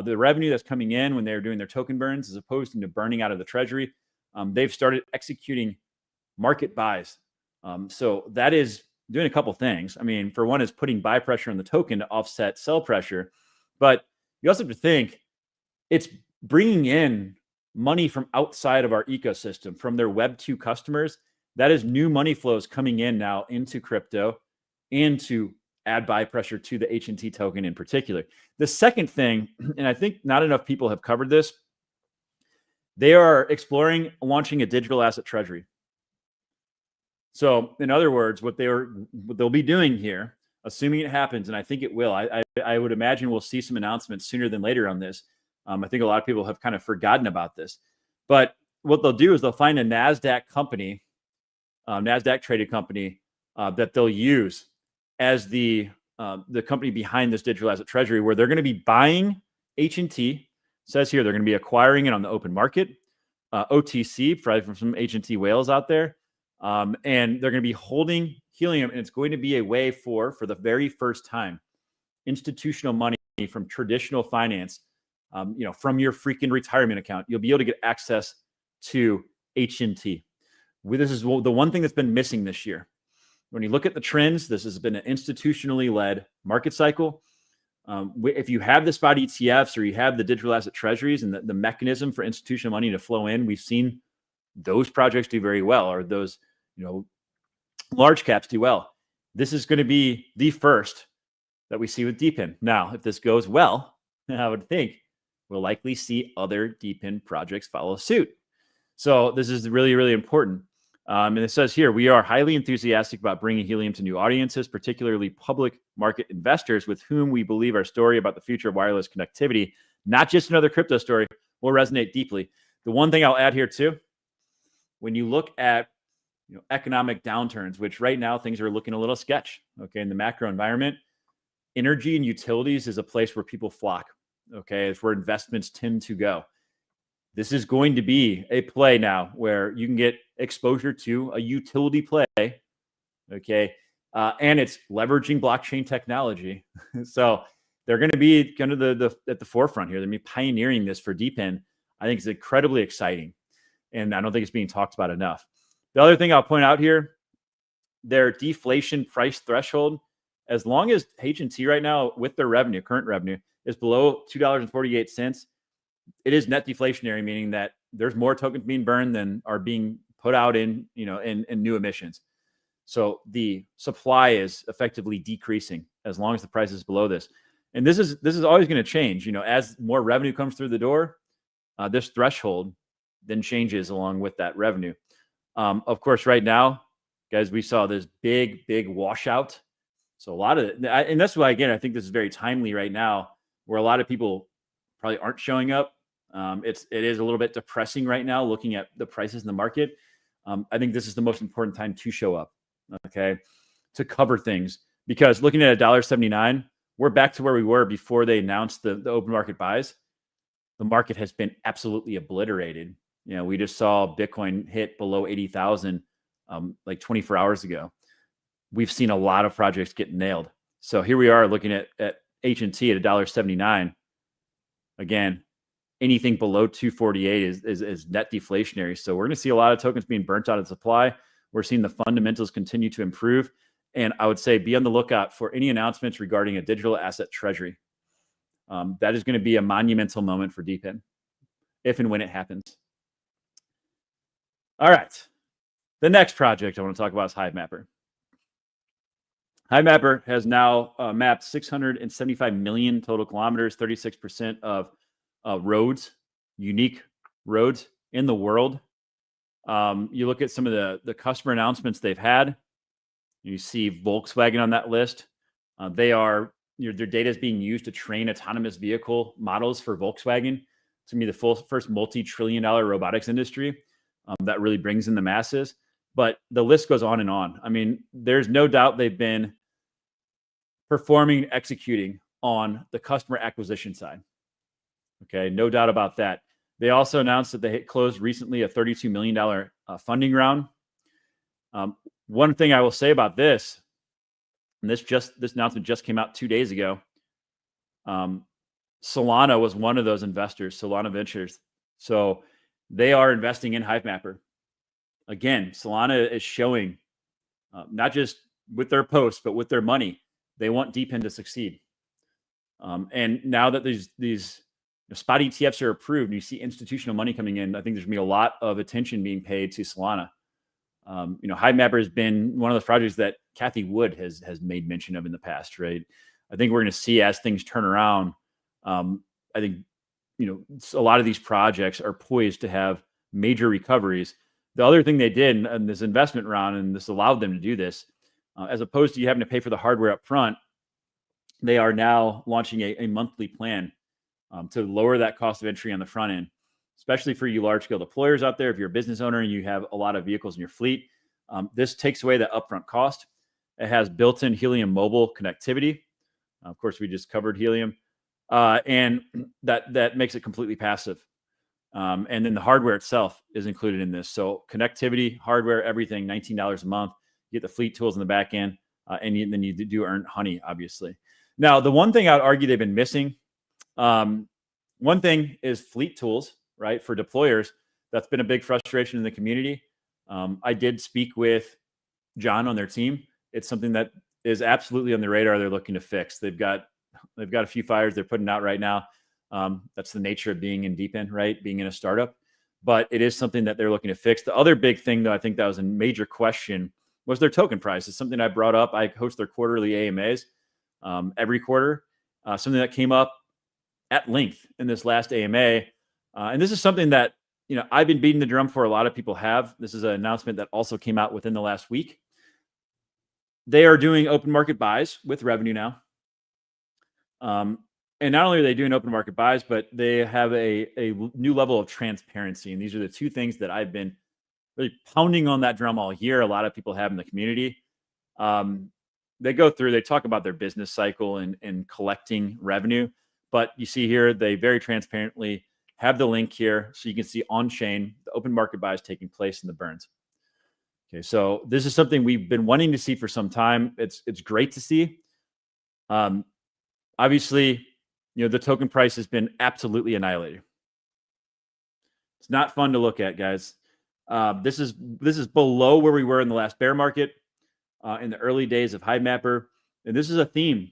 the revenue that's coming in when they're doing their token burns, as opposed to burning out of the treasury, they've started executing market buys. So that is doing a couple things. I mean, for one is putting buy pressure on the token to offset sell pressure, but you also have to think it's bringing in money from outside of our ecosystem, from their Web2 customers. That is new money flows coming in now into crypto and to add buy pressure to the HNT token in particular. The second thing, and I think not enough people have covered this, they are exploring launching a digital asset treasury. So in other words, what they'll be doing here, assuming it happens, and I think it will, I would imagine we'll see some announcements sooner than later on this. I think a lot of people have kind of forgotten about this, but what they'll do is they'll find a NASDAQ company, NASDAQ traded company that they'll use as the company behind this digital asset treasury, where they're going to be buying HNT. It says here they're going to be acquiring it on the open market, OTC, probably from some HNT whales out there, and they're going to be holding Helium, and it's going to be a way for the very first time, institutional money from traditional finance, from your freaking retirement account, you'll be able to get access to HNT. This is the one thing that's been missing this year. When you look at the trends, this has been an institutionally led market cycle. If you have the spot ETFs or you have the digital asset treasuries and the mechanism for institutional money to flow in, we've seen those projects do very well, or those, large caps do well. This is going to be the first that we see with DePIN. Now, if this goes well, I would think we'll likely see other DePIN projects follow suit. So this is really, really important. And it says here, we are highly enthusiastic about bringing Helium to new audiences, particularly public market investors with whom we believe our story about the future of wireless connectivity, not just another crypto story, will resonate deeply. The one thing I'll add here too, when you look at economic downturns, which right now things are looking a little sketch, okay, in the macro environment, energy and utilities is a place where people flock, okay, it's where investments tend to go. This is going to be a play now where you can get exposure to a utility play, okay, and it's leveraging blockchain technology. So they're going to be kind of at the forefront here. They're going to be pioneering this for DePIN. I think it's incredibly exciting, and I don't think it's being talked about enough. The other thing I'll point out here, their deflation price threshold, as long as HNT right now with their revenue, current revenue, is below $2.48, it is net deflationary, meaning that there's more tokens being burned than are being put out in new emissions. So the supply is effectively decreasing as long as the price is below this. And this is always going to change. As more revenue comes through the door, this threshold then changes along with that revenue. Of course, right now, guys, we saw this big washout. So a lot of it, and that's why, again, I think this is very timely right now, where a lot of people probably aren't showing up. It is a little bit depressing right now, looking at the prices in the market. I think this is the most important time to show up, okay, to cover things, because looking at $1.79, we're back to where we were before they announced the open market buys. The market has been absolutely obliterated. We just saw Bitcoin hit below 80,000 like 24 hours ago. We've seen a lot of projects get nailed. So here we are looking at HNT at $1.79. Again, anything below 248 is net deflationary. So we're going to see a lot of tokens being burnt out of supply. We're seeing the fundamentals continue to improve. And I would say be on the lookout for any announcements regarding a digital asset treasury. That is going to be a monumental moment for DePIN, if and when it happens. All right. The next project I want to talk about is HiveMapper. HiveMapper has now mapped 675 million total kilometers, 36% of roads, unique roads in the world. You look at some of the customer announcements they've had. You see Volkswagen on that list. Their data is being used to train autonomous vehicle models for Volkswagen. It's going to be the first multi-trillion-dollar robotics industry that really brings in the masses. But the list goes on and on. I mean, there's no doubt they've been performing and executing on the customer acquisition side. Okay, no doubt about that. They also announced that they closed recently a $32 million funding round. One thing I will say about this, and this announcement just came out 2 days ago. Solana was one of those investors, Solana Ventures. So they are investing in HiveMapper. Again, Solana is showing, not just with their posts, but with their money, they want DePIN to succeed. And now that these spot ETFs are approved and you see institutional money coming in, I think there's going to be a lot of attention being paid to Solana. HiveMapper has been one of those projects that Kathy Wood has made mention of in the past, right? I think we're going to see as things turn around. I think, a lot of these projects are poised to have major recoveries. The other thing they did in this investment round, and this allowed them to do this, as opposed to you having to pay for the hardware up front, they are now launching a monthly plan to lower that cost of entry on the front end, especially for you large-scale deployers out there. If you're a business owner and you have a lot of vehicles in your fleet, this takes away that upfront cost. It has built-in Helium mobile connectivity. Of course, we just covered Helium. And that makes it completely passive. And then the hardware itself is included in this. So connectivity, hardware, everything, $19 a month. You get the fleet tools in the back end, and then you do earn honey, obviously. Now, the one thing I would argue they've been missing, one thing is fleet tools, right, for deployers. That's been a big frustration in the community. I did speak with John on their team. It's something that is absolutely on the radar they're looking to fix. They've got a few fires they're putting out right now. That's the nature of being in DePIN, right? Being in a startup. But it is something that they're looking to fix. The other big thing, though, I think that was a major question, was their token price. It's something I brought up. I host their quarterly AMAs every quarter. Something that came up at length in this last AMA. And this is something that, I've been beating the drum for. A lot of people have. This is an announcement that also came out within the last week. They are doing open market buys with revenue now. And not only are they doing open market buys, but they have a new level of transparency. And these are the two things that I've been really pounding on that drum all year. A lot of people have in the community. They talk about their business cycle and collecting revenue. But you see here, they very transparently have the link here. So you can see on-chain, the open market buys taking place in the burns. Okay, so this is something we've been wanting to see for some time. It's great to see. Obviously, the token price has been absolutely annihilated. It's not fun to look at, guys. This is below where we were in the last bear market, in the early days of HiveMapper. And this is a theme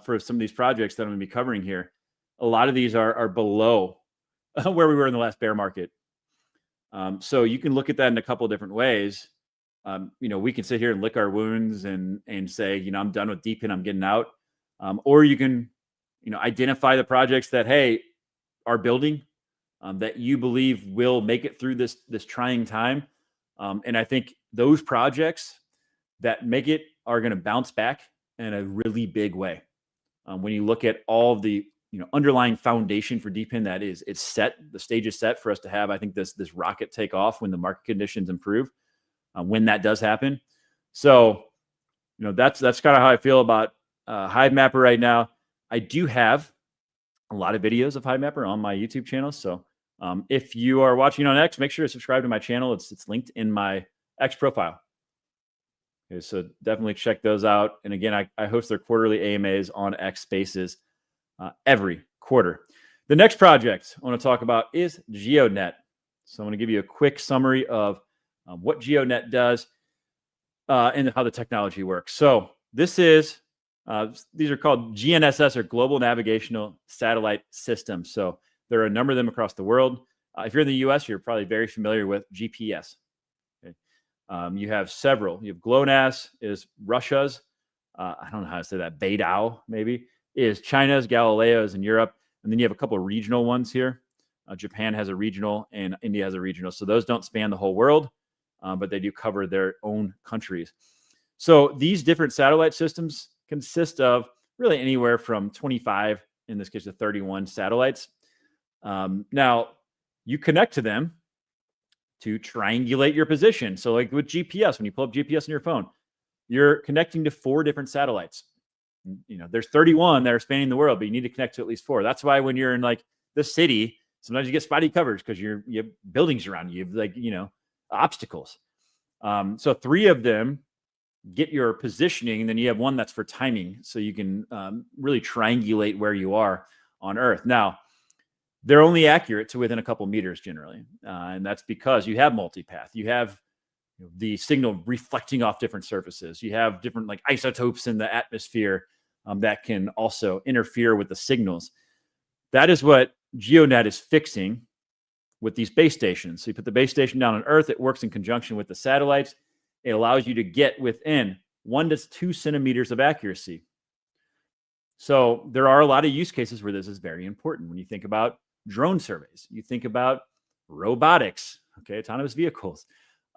for some of these projects that I'm going to be covering here. A lot of these are below where we were in the last bear market. So you can look at that in a couple of different ways. We can sit here and lick our wounds and say, I'm done with DePIN, I'm getting out. Or you can, identify the projects that, hey, are building, that you believe will make it through this trying time. And I think those projects that make it are going to bounce back in a really big way. When you look at all of the underlying foundation for DePIN, it's set. The stage is set for us to have, I think, this rocket take off when the market conditions improve, when that does happen. So, that's kind of how I feel about HiveMapper right now. I do have a lot of videos of HiveMapper on my YouTube channel. So if you are watching on X, make sure to subscribe to my channel. It's linked in my X profile. Okay, so definitely check those out. And again, I host their quarterly AMAs on X Spaces every quarter. The next project I want to talk about is GeoNet. So I'm going to give you a quick summary of what GeoNet does and how the technology works. So this is, these are called GNSS, or Global Navigational Satellite Systems. So there are a number of them across the world. If you're in the US, you're probably very familiar with GPS. Okay? You have several. You have GLONASS is Russia's. I don't know how to say that. Beidou, maybe, is China's. Galileo is in Europe. And then you have a couple of regional ones here. Japan has a regional and India has a regional. So those don't span the whole world, but they do cover their own countries. So these different satellite systems consist of really anywhere from 25, in this case, to 31 satellites. Now, you connect to them to triangulate your position. So like with GPS, when you pull up GPS on your phone, you're connecting to 4 different satellites. You know, there's 31 that are spanning the world, but you need to connect to at least 4. That's why when you're in like the city, sometimes you get spotty coverage because you have buildings around you, have, like, you know, obstacles. So 3 of them get your positioning, and then you have 1 that's for timing, so you can really triangulate where you are on Earth. Now, they're only accurate to within a couple meters generally, and that's because you have multipath. You have the signal reflecting off different surfaces. You have different like isotopes in the atmosphere that can also interfere with the signals. That is what GeoNet is fixing with these base stations. So you put the base station down on Earth, it works in conjunction with the satellites. It allows you to get within 1 to 2 centimeters of accuracy. So there are a lot of use cases where this is very important. When you think about drone surveys, you think about robotics, okay, autonomous vehicles.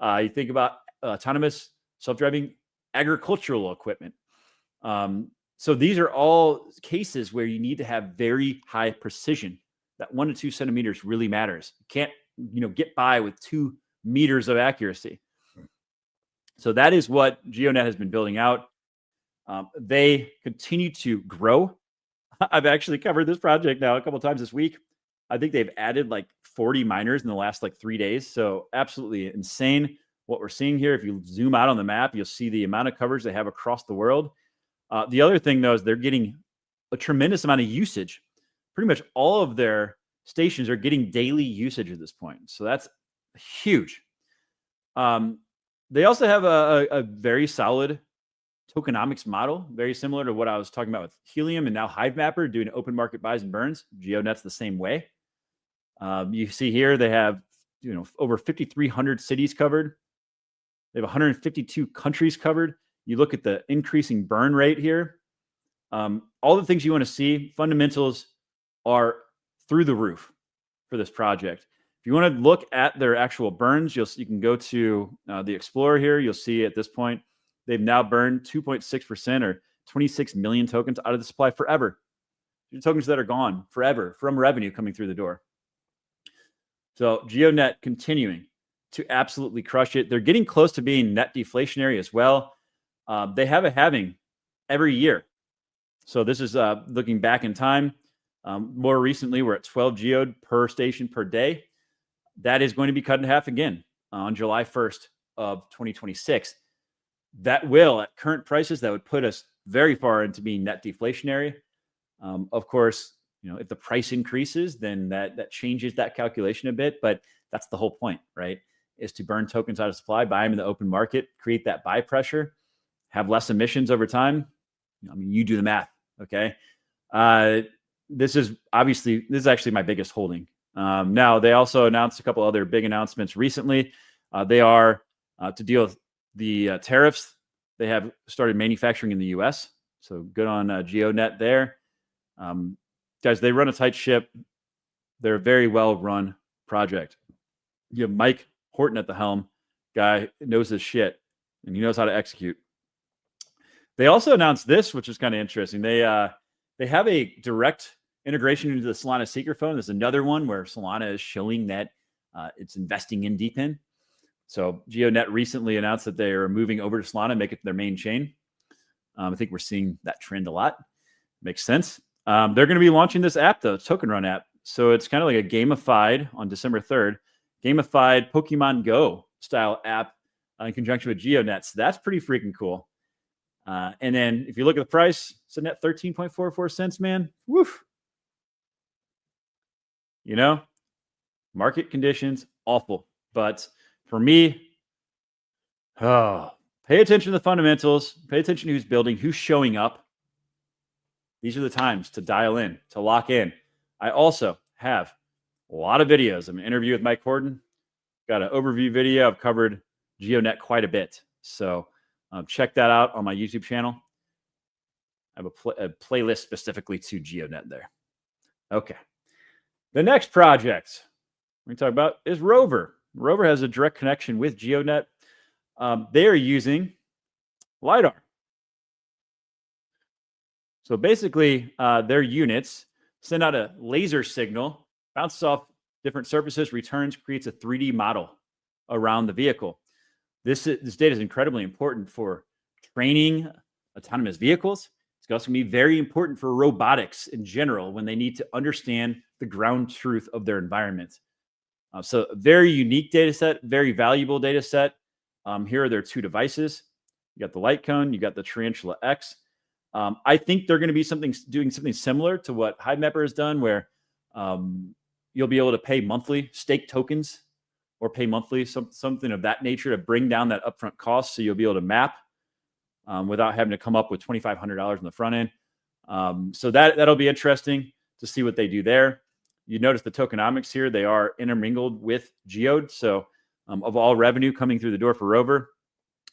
You think about autonomous self-driving agricultural equipment. So these are all cases where you need to have very high precision. That 1 to 2 centimeters really matters. You can't, get by with 2 meters of accuracy. So that is what GeoNet has been building out. They continue to grow. I've actually covered this project now a couple of times this week. I think they've added like 40 miners in the last like 3 days. So absolutely insane what we're seeing here. If you zoom out on the map, you'll see the amount of coverage they have across the world. The other thing, though, is they're getting a tremendous amount of usage. Pretty much all of their stations are getting daily usage at this point. So that's huge. They also have a very solid tokenomics model, very similar to what I was talking about with Helium and now HiveMapper doing open market buys and burns. GeoNet's the same way. You see here they have over 5,300 cities covered. They have 152 countries covered. You look at the increasing burn rate here. All the things you want to see, fundamentals are through the roof for this project. If you want to look at their actual burns, you can go to the Explorer here. You'll see at this point, they've now burned 2.6% or 26 million tokens out of the supply forever. These are tokens that are gone forever from revenue coming through the door. So GeoNet continuing to absolutely crush it. They're getting close to being net deflationary as well. They have a halving every year. So this is looking back in time. More recently, we're at 12 geode per station per day. That is going to be cut in half again on July 1st of 2026. That will, at current prices, that would put us very far into being net deflationary. Of course, if the price increases, then that changes that calculation a bit. But that's the whole point, right? Is to burn tokens out of supply, buy them in the open market, create that buy pressure, have less emissions over time. You do the math, okay? This is actually my biggest holding. Now, they also announced a couple other big announcements recently. They are to deal with the tariffs. They have started manufacturing in the U.S., so good on GeoNet there. Guys, they run a tight ship. They're a very well-run project. You have Mike Horton at the helm. Guy knows his shit, and he knows how to execute. They also announced this, which is kind of interesting. They have a direct integration into the Solana Seeker phone. There's another one where Solana is showing that it's investing in DePIN. So GeoNet recently announced that they are moving over to Solana, make it their main chain. I think we're seeing that trend a lot. Makes sense. They're going to be launching this app, though, Token Run app. So it's kind of like a gamified, on December 3rd, gamified Pokemon Go style app in conjunction with GeoNet. So that's pretty freaking cool. And then if you look at the price, it's a net 13.44 cents, man. Woof. You know, market conditions, awful. But for me, pay attention to the fundamentals, pay attention to who's building, who's showing up. These are the times to dial in, to lock in. I also have a lot of videos. I'm an interview with Mike Horton. Got an overview video. I've covered GeoNet quite a bit. So check that out on my YouTube channel. I have a playlist specifically to GeoNet there. Okay. The next project we're going to talk about is Rover. Rover has a direct connection with GeoNet. They are using LiDAR. So basically, their units send out a laser signal, bounces off different surfaces, returns, creates a 3D model around the vehicle. This data is incredibly important for training autonomous vehicles. It's also going to be very important for robotics in general when they need to understand the ground truth of their environment. So very unique data set, very valuable data set. Here are their two devices. You got the light cone, you got the Tarantula X. I think they're going to be doing something similar to what HiveMapper has done, where you'll be able to pay monthly stake tokens or pay monthly, something of that nature to bring down that upfront cost. So you'll be able to map without having to come up with $2,500 on the front end. So that'll be interesting to see what they do there. You notice the tokenomics here, they are intermingled with Geode. So of all revenue coming through the door for Rover,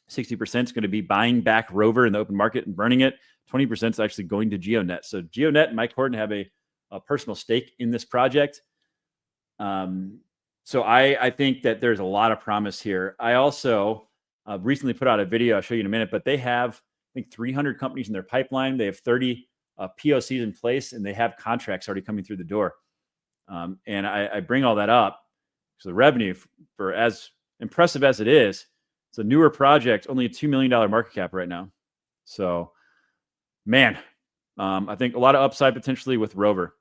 60% is going to be buying back Rover in the open market and burning it. 20% is actually going to GeoNet. So GeoNet and Mike Horton have a personal stake in this project. So I think that there's a lot of promise here. I also recently put out a video I'll show you in a minute, but they have, I think, 300 companies in their pipeline. They have 30 POCs in place, and they have contracts already coming through the door. And I bring all that up. So the revenue, for as impressive as it is, it's a newer project, only a $2 million market cap right now. So, man, I think a lot of upside potentially with Rover.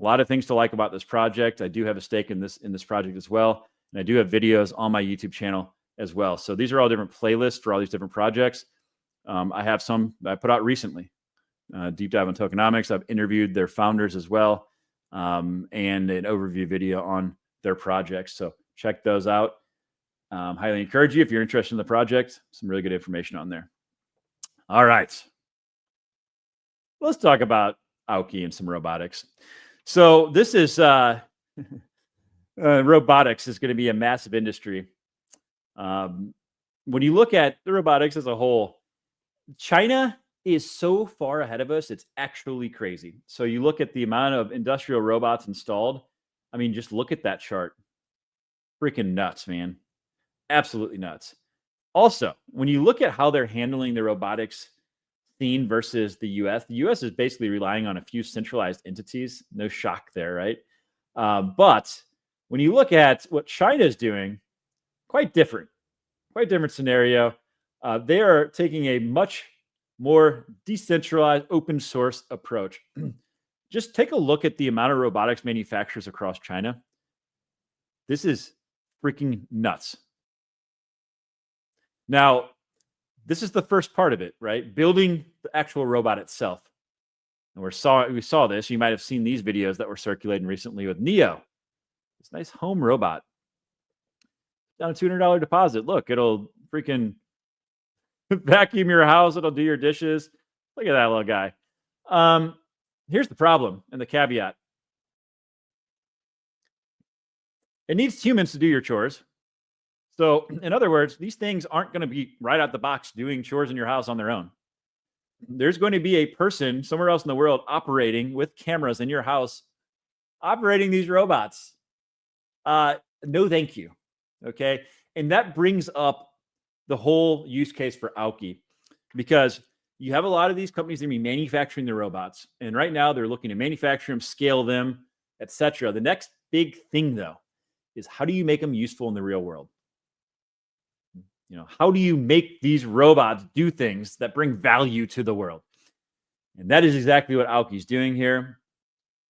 A lot of things to like about this project. I do have a stake in this project as well. And I do have videos on my YouTube channel as well. So these are all different playlists for all these different projects. I have some that I put out recently. Deep dive on tokenomics. I've interviewed their founders as well. And an overview video on their projects. So check those out. Highly encourage you if you're interested in the project. Some really good information on there. All right. Let's talk about Aoki and some robotics. So this is robotics is going to be a massive industry. When you look at the robotics as a whole, China is so far ahead of us, it's actually crazy. So you look at the amount of industrial robots installed. I mean, just look at that chart. Freaking nuts, man. Absolutely nuts. Also, when you look at how they're handling the robotics scene versus the US is basically relying on a few centralized entities. No shock there, right? But when you look at what China is doing, quite different scenario. They are taking a much more decentralized, open source approach. Just take a look at the amount of robotics manufacturers across China. This is freaking nuts. Now, this is the first part of it, right? Building the actual robot itself. And we saw this. You might have seen these videos that were circulating recently with Neo. This nice home robot. Down a $200 deposit. Look, it'll freaking vacuum your house. It'll do your dishes. Look at that little guy. Here's the problem and the caveat. It needs humans to do your chores. So, in other words, these things aren't going to be right out the box doing chores in your house on their own. There's going to be a person somewhere else in the world operating with cameras in your house, operating these robots. No, thank you. Okay. And that brings up the whole use case for Aoki, because you have a lot of these companies that are manufacturing the robots. And right now they're looking to manufacture them, scale them, etc. The next big thing, though, is how do you make them useful in the real world? You know, how do you make these robots do things that bring value to the world? And that is exactly what Aoki is doing here.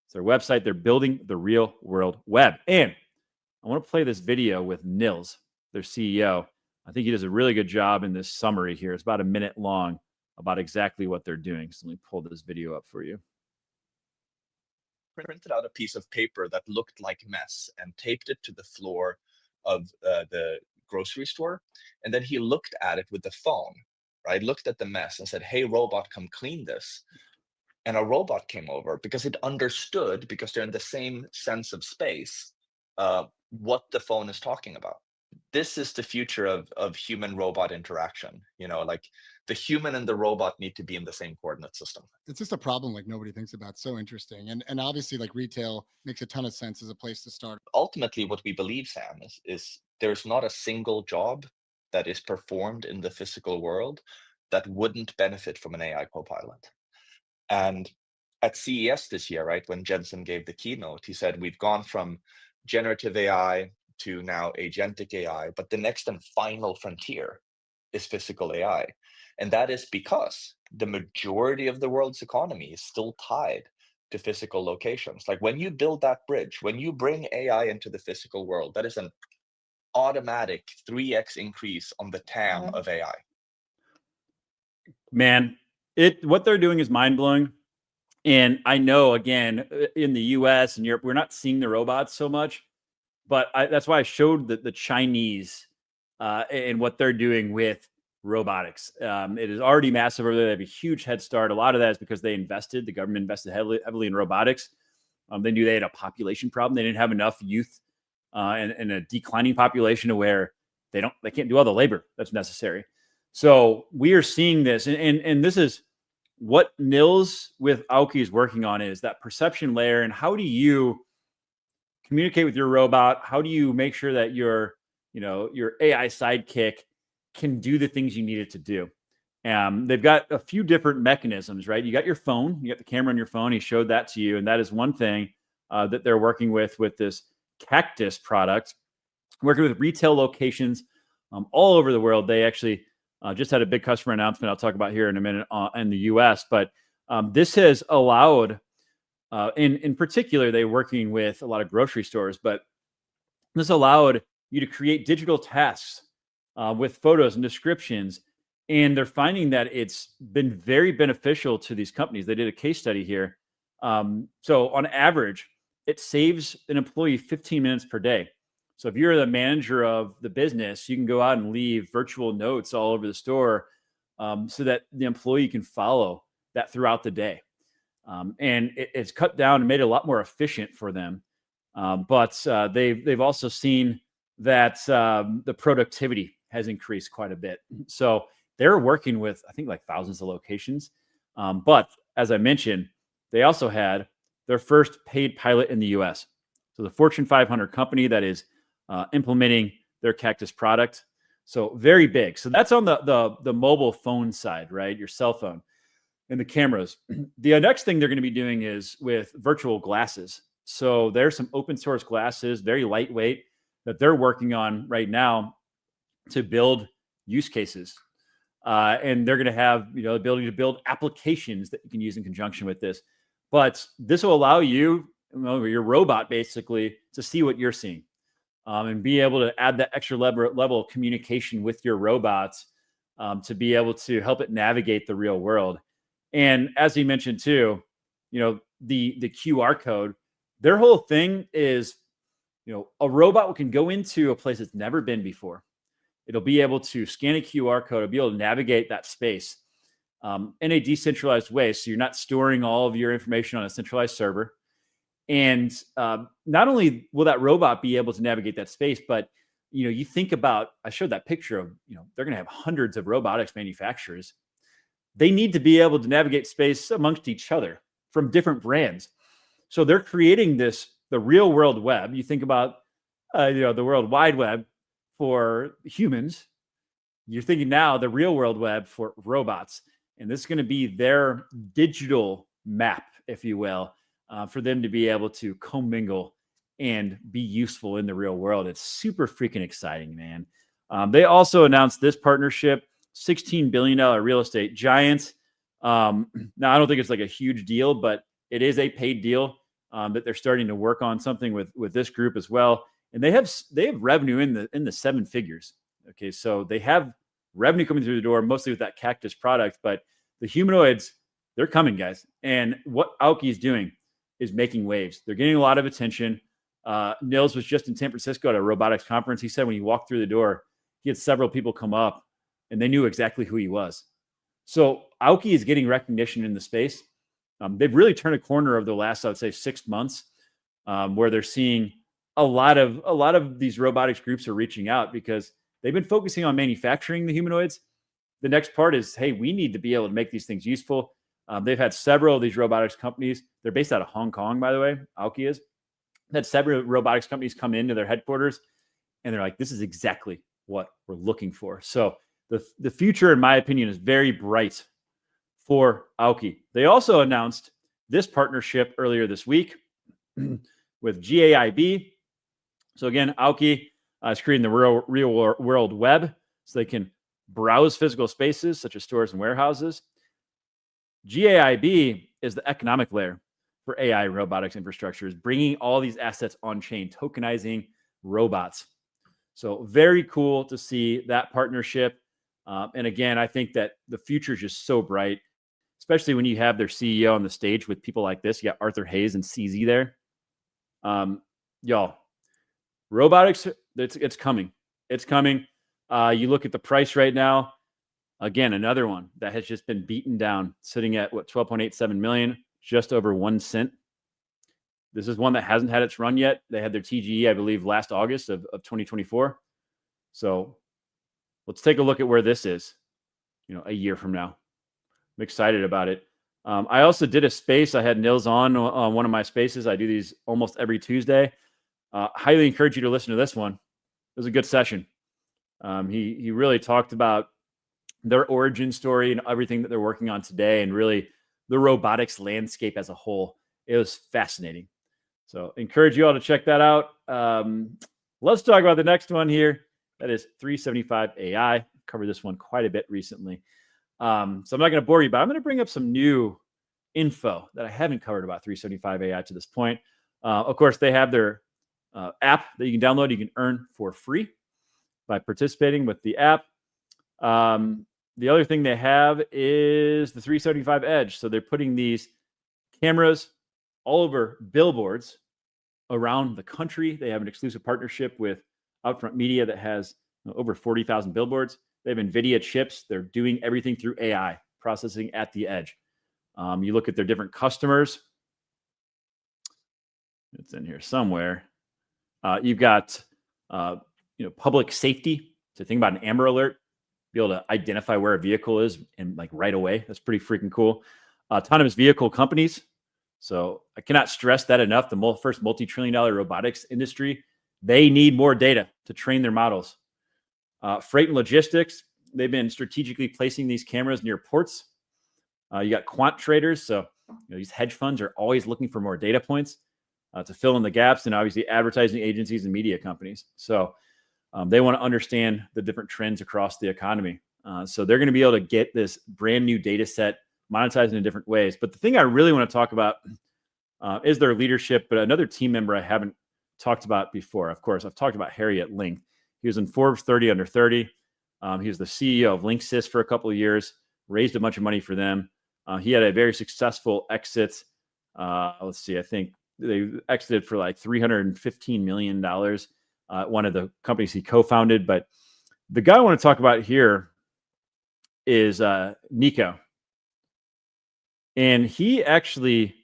It's their website. They're building the real world web. And I want to play this video with Nils, their CEO. I think he does a really good job in this summary here. It's about a minute long about exactly what they're doing. So let me pull this video up for you. printed out a piece of paper that looked like mess and taped it to the floor of the grocery store. And then he looked at it with the phone, right? Looked at the mess and said, "Hey, robot, come clean this." And a robot came over because it understood, because they're in the same sense of space, what the phone is talking about. This is the future of human robot interaction. You know, like the human and the robot need to be in the same coordinate system. It's just a problem like nobody thinks about. So interesting. And obviously like retail makes a ton of sense as a place to start. Ultimately, what we believe, Sam, is there's not a single job that is performed in the physical world that wouldn't benefit from an AI copilot. And at CES this year, right, when Jensen gave the keynote, he said, we've gone from generative AI to now agentic AI, but the next and final frontier is physical AI. And that is because the majority of the world's economy is still tied to physical locations. Like when you build that bridge, when you bring AI into the physical world, that is an automatic 3x increase on the TAM of AI. Man, what they're doing is mind-blowing. And I know, again, in the US and Europe, we're not seeing the robots so much, but that's why I showed the Chinese and what they're doing with robotics. It is already massive over there. They have a huge head start. A lot of that is because the government invested heavily in robotics. They knew they had a population problem. They didn't have enough youth and a declining population to where they can't do all the labor that's necessary. So we are seeing this, and this is what Nils with Aoki is working on, is that perception layer. And how do you communicate with your robot? How do you make sure that your AI sidekick can do the things you need it to do? They've got a few different mechanisms, right? You got your phone, you got the camera on your phone. He showed that to you. And that is one thing that they're working with this Cactus product, working with retail locations all over the world. They actually just had a big customer announcement I'll talk about here in a minute in the US. But this has allowed, in particular, they're working with a lot of grocery stores, but this allowed you to create digital tasks with photos and descriptions. And they're finding that it's been very beneficial to these companies. They did a case study here. So on average, it saves an employee 15 minutes per day. So if you're the manager of the business, you can go out and leave virtual notes all over the store so that the employee can follow that throughout the day. And it's cut down and made it a lot more efficient for them. But they've also seen that the productivity has increased quite a bit. So they're working with, I think, like thousands of locations. But as I mentioned, they also had their first paid pilot in the US. So the Fortune 500 company that is implementing their Cactus product. So very big. So that's on the mobile phone side, right? Your cell phone and the cameras. The next thing they're going to be doing is with virtual glasses. So there's some open source glasses, very lightweight, that they're working on right now to build use cases. And they're going to have the ability to build applications that you can use in conjunction with this. But this will allow you, your robot, basically, to see what you're seeing and be able to add that extra level of communication with your robots to be able to help it navigate the real world. And as he mentioned too, the QR code, their whole thing is, a robot can go into a place it's never been before. It'll be able to scan a QR code. It'll be able to navigate that space in a decentralized way. So you're not storing all of your information on a centralized server. And not only will that robot be able to navigate that space, but you think about, I showed that picture of, they're going to have hundreds of robotics manufacturers. They need to be able to navigate space amongst each other from different brands. So they're creating the real world web. You think about, the World Wide Web for humans. You're thinking now the real world web for robots. And this is going to be their digital map, if you will, for them to be able to commingle and be useful in the real world. It's super freaking exciting, man. They also announced this partnership, $16 billion real estate giant. Now, I don't think it's like a huge deal, but it is a paid deal that they're starting to work on something with this group as well. And they have revenue in the seven figures. Okay, so they have revenue coming through the door, mostly with that Cactus product, but the humanoids, they're coming, guys. And what Aoki is doing, is making waves. They're getting a lot of attention. Nils was just in San Francisco at a robotics conference. He said when he walked through the door, he had several people come up and they knew exactly who he was. So Aoki is getting recognition in the space. They've really turned a corner over the last, I would say, 6 months, where they're seeing a lot of these robotics groups are reaching out because they've been focusing on manufacturing the humanoids. The next part is, hey, we need to be able to make these things useful. They've had several of these robotics companies. They're based out of Hong Kong, by the way. Aoki is. They've had several robotics companies come into their headquarters, and they're like, this is exactly what we're looking for. So the future, in my opinion, is very bright for Aoki. They also announced this partnership earlier this week with GAIB. So again, Aoki is creating the real world web so they can browse physical spaces such as stores and warehouses. GAIB is the economic layer for AI robotics infrastructures, bringing all these assets on chain, tokenizing robots. So very cool to see that partnership. And again, I think that the future is just so bright, especially when you have their CEO on the stage with people like this. You got Arthur Hayes and CZ there. Y'all, robotics, it's coming. It's coming. You look at the price right now. Again, another one that has just been beaten down, sitting at what, 12.87 million, just over 1 cent. This is one that hasn't had its run yet. They had their TGE, I believe, last August of 2024. So let's take a look at where this is, a year from now. I'm excited about it. I also did a space. I had Nils on one of my spaces. I do these almost every Tuesday. Highly encourage you to listen to this one. It was a good session. He really talked about their origin story and everything that they're working on today, and really the robotics landscape as a whole. It was fascinating. So encourage you all to check that out. Let's talk about the next one here. That is 375 AI. I've covered this one quite a bit recently. So I'm not going to bore you, but I'm going to bring up some new info that I haven't covered about 375 AI to this point. Of course, they have their app that you can download. You can earn for free by participating with the app. The other thing they have is the 375 Edge. So they're putting these cameras all over billboards around the country. They have an exclusive partnership with Outfront Media that has over 40,000 billboards. They have NVIDIA chips. They're doing everything through AI processing at the edge. You look at their different customers. It's in here somewhere. You've got public safety. So think about an Amber Alert, be able to identify where a vehicle is and like right away. That's pretty freaking cool. Autonomous vehicle companies. So I cannot stress that enough. The first multi-trillion-dollar robotics industry, they need more data to train their models. Freight and logistics, they've been strategically placing these cameras near ports. You got quant traders. So these hedge funds are always looking for more data points to fill in the gaps, and obviously advertising agencies and media companies. So they want to understand the different trends across the economy. So they're going to be able to get this brand new data set monetized in different ways. But the thing I really want to talk about is their leadership, but another team member I haven't talked about before. Of course, I've talked about Harry at length. He was in Forbes 30 under 30. He was the CEO of Linksys for a couple of years, raised a bunch of money for them. He had a very successful exit. Let's see, I think they exited for like $315 million. One of the companies he co-founded. But the guy I want to talk about here is Nico. And he actually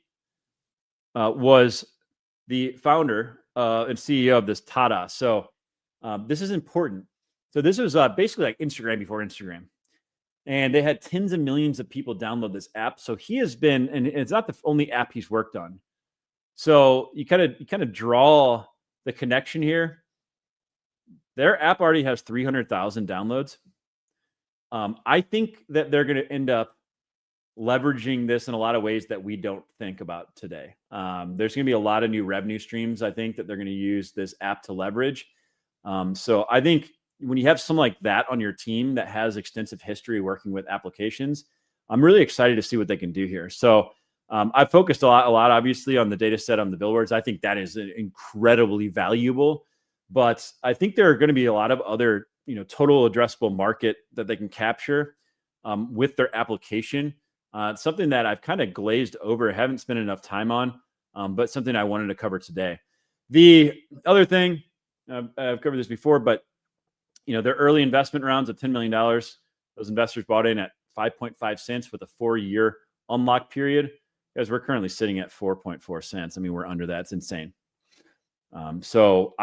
was the founder and CEO of this Tada. So this is important. So this was basically like Instagram before Instagram. And they had tens of millions of people download this app. So he has been, and it's not the only app he's worked on. So you kind of draw the connection here. Their app already has 300,000 downloads. I think that they're going to end up leveraging this in a lot of ways that we don't think about today. There's going to be a lot of new revenue streams, I think, that they're going to use this app to leverage. So I think when you have someone like that on your team that has extensive history working with applications, I'm really excited to see what they can do here. So I've focused a lot, obviously, on the data set on the billboards. I think that is incredibly valuable. But I think there are going to be a lot of other, total addressable market that they can capture with their application. It's something that I've kind of glazed over, haven't spent enough time on. but something I wanted to cover today. The other thing, I've covered this before, but their early investment rounds of $10 million, those investors bought in at 5.5 cents with a 4-year unlock period. Guys, we're currently sitting at 4.4 cents. I mean, we're under that. It's insane. So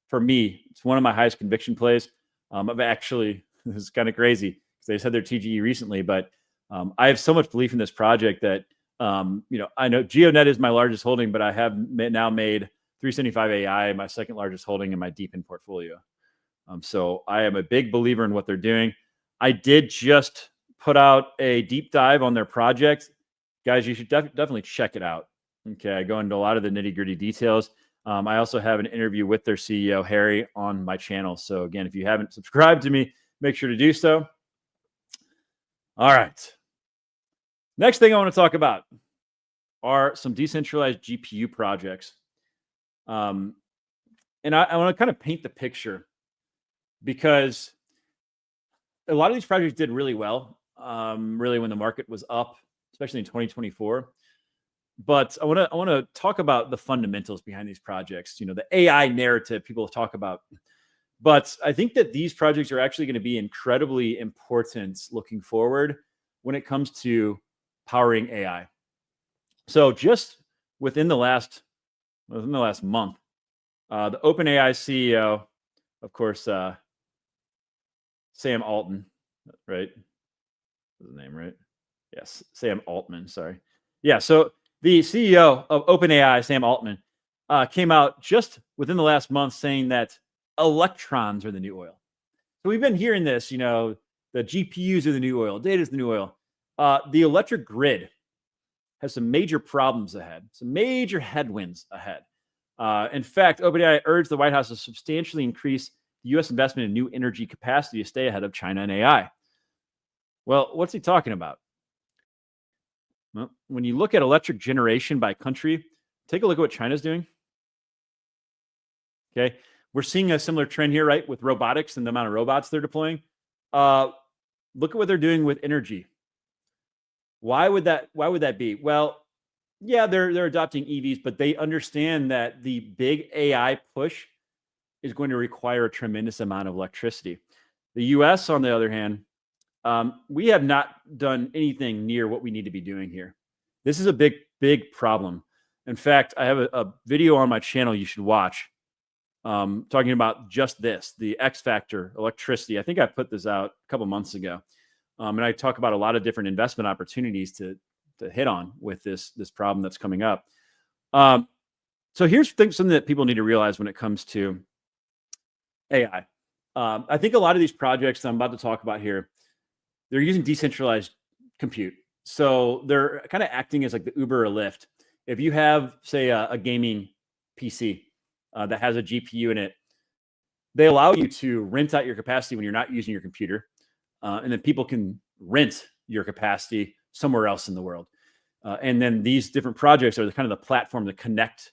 for me, it's one of my highest conviction plays. I've actually, this is kind of crazy because they just had their TGE recently, but I have so much belief in this project that, I know GeoNet is my largest holding, but I have now made 375 AI my second largest holding in my DePIN portfolio. So I am a big believer in what they're doing. I did just put out a deep dive on their project. Guys, you should definitely check it out. Okay, I go into a lot of the nitty-gritty details. I also have an interview with their CEO, Harry, on my channel. So again, if you haven't subscribed to me, make sure to do so. All right. Next thing I want to talk about are some decentralized GPU projects. And I want to kind of paint the picture because a lot of these projects did really well, really when the market was up, especially in 2024. But I want to talk about the fundamentals behind these projects. The AI narrative people talk about. But I think that these projects are actually going to be incredibly important looking forward when it comes to powering AI. So just within the last month, the OpenAI CEO, of course, Sam Altman, right? Is his name right? Yes, Sam Altman. Sorry. Yeah. So the CEO of OpenAI, Sam Altman, came out just within the last month saying that electrons are the new oil. So we've been hearing this, the GPUs are the new oil, data is the new oil. The electric grid has some major problems ahead, some major headwinds ahead. In fact, OpenAI urged the White House to substantially increase the U.S. investment in new energy capacity to stay ahead of China and AI. Well, what's he talking about? Well, when you look at electric generation by country, take a look at what China's doing. Okay. We're seeing a similar trend here, right? With robotics and the amount of robots they're deploying. Look at what they're doing with energy. Why would that be? Well, yeah, they're adopting EVs, but they understand that the big AI push is going to require a tremendous amount of electricity. The US, on the other hand, we have not done anything near what we need to be doing here. This is a big, big problem. In fact, I have a video on my channel you should watch talking about just this, the X factor, electricity. I think I put this out a couple months ago. And I talk about a lot of different investment opportunities to hit on with this problem that's coming up. So here's something that people need to realize when it comes to AI. I think a lot of these projects that I'm about to talk about here, they're using decentralized compute. So they're kind of acting as like the Uber or Lyft. If you have, say, a gaming PC that has a GPU in it, they allow you to rent out your capacity when you're not using your computer. And then people can rent your capacity somewhere else in the world. And then these different projects are kind of the platform to connect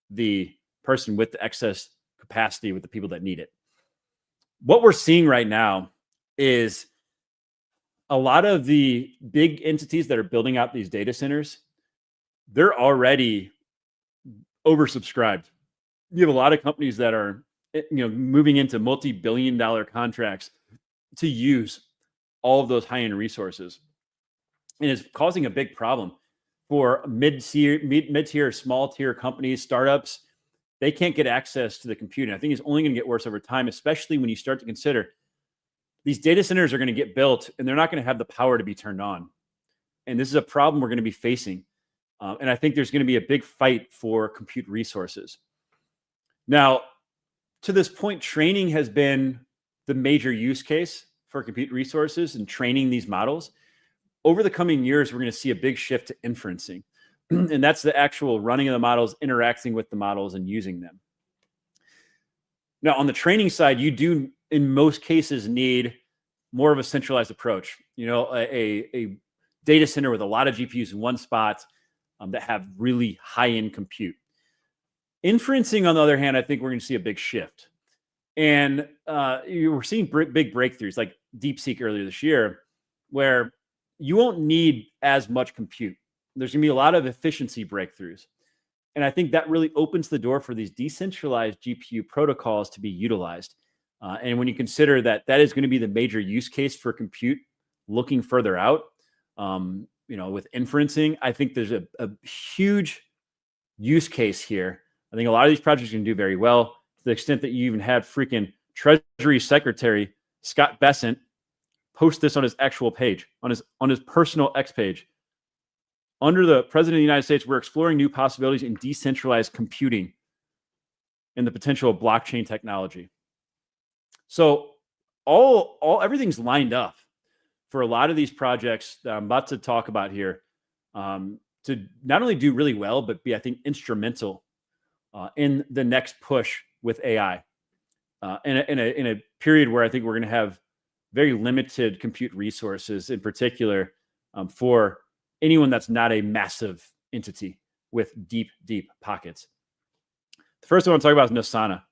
the person with the excess capacity with the people that need it. What we're seeing right now is a lot of the big entities that are building out these data centers, they're already oversubscribed. You have a lot of companies that are, moving into multi-billion-dollar contracts to use all of those high-end resources. And it's causing a big problem for mid-tier, small-tier companies, startups. They can't get access to the computing. I think it's only going to get worse over time, especially when you start to consider these data centers are going to get built and they're not going to have the power to be turned on. And this is a problem we're going to be facing. And I think there's going to be a big fight for compute resources. Now, to this point, training has been the major use case for compute resources and training these models. Over the coming years, we're going to see a big shift to inferencing. And that's the actual running of the models, interacting with the models, and using them. Now, on the training side, you do, in most cases, need more of a centralized approach. A data center with a lot of GPUs in one spot that have really high-end compute. Inferencing, on the other hand, I think we're going to see a big shift. And we're seeing big breakthroughs like DeepSeek earlier this year, where you won't need as much compute. There's going to be a lot of efficiency breakthroughs. And I think that really opens the door for these decentralized GPU protocols to be utilized. And when you consider that that is going to be the major use case for compute looking further out, with inferencing, I think there's a huge use case here. I think a lot of these projects can do very well, to the extent that you even had freaking Treasury Secretary Scott Bessent post this on his actual page, on his personal X page. Under the President of the United States, we're exploring new possibilities in decentralized computing and the potential of blockchain technology. So everything's lined up for a lot of these projects that I'm about to talk about here, to not only do really well, but be, I think, instrumental in the next push with AI, in a period where I think we're going to have very limited compute resources, in particular for anyone that's not a massive entity with deep pockets. The first one I want to talk about is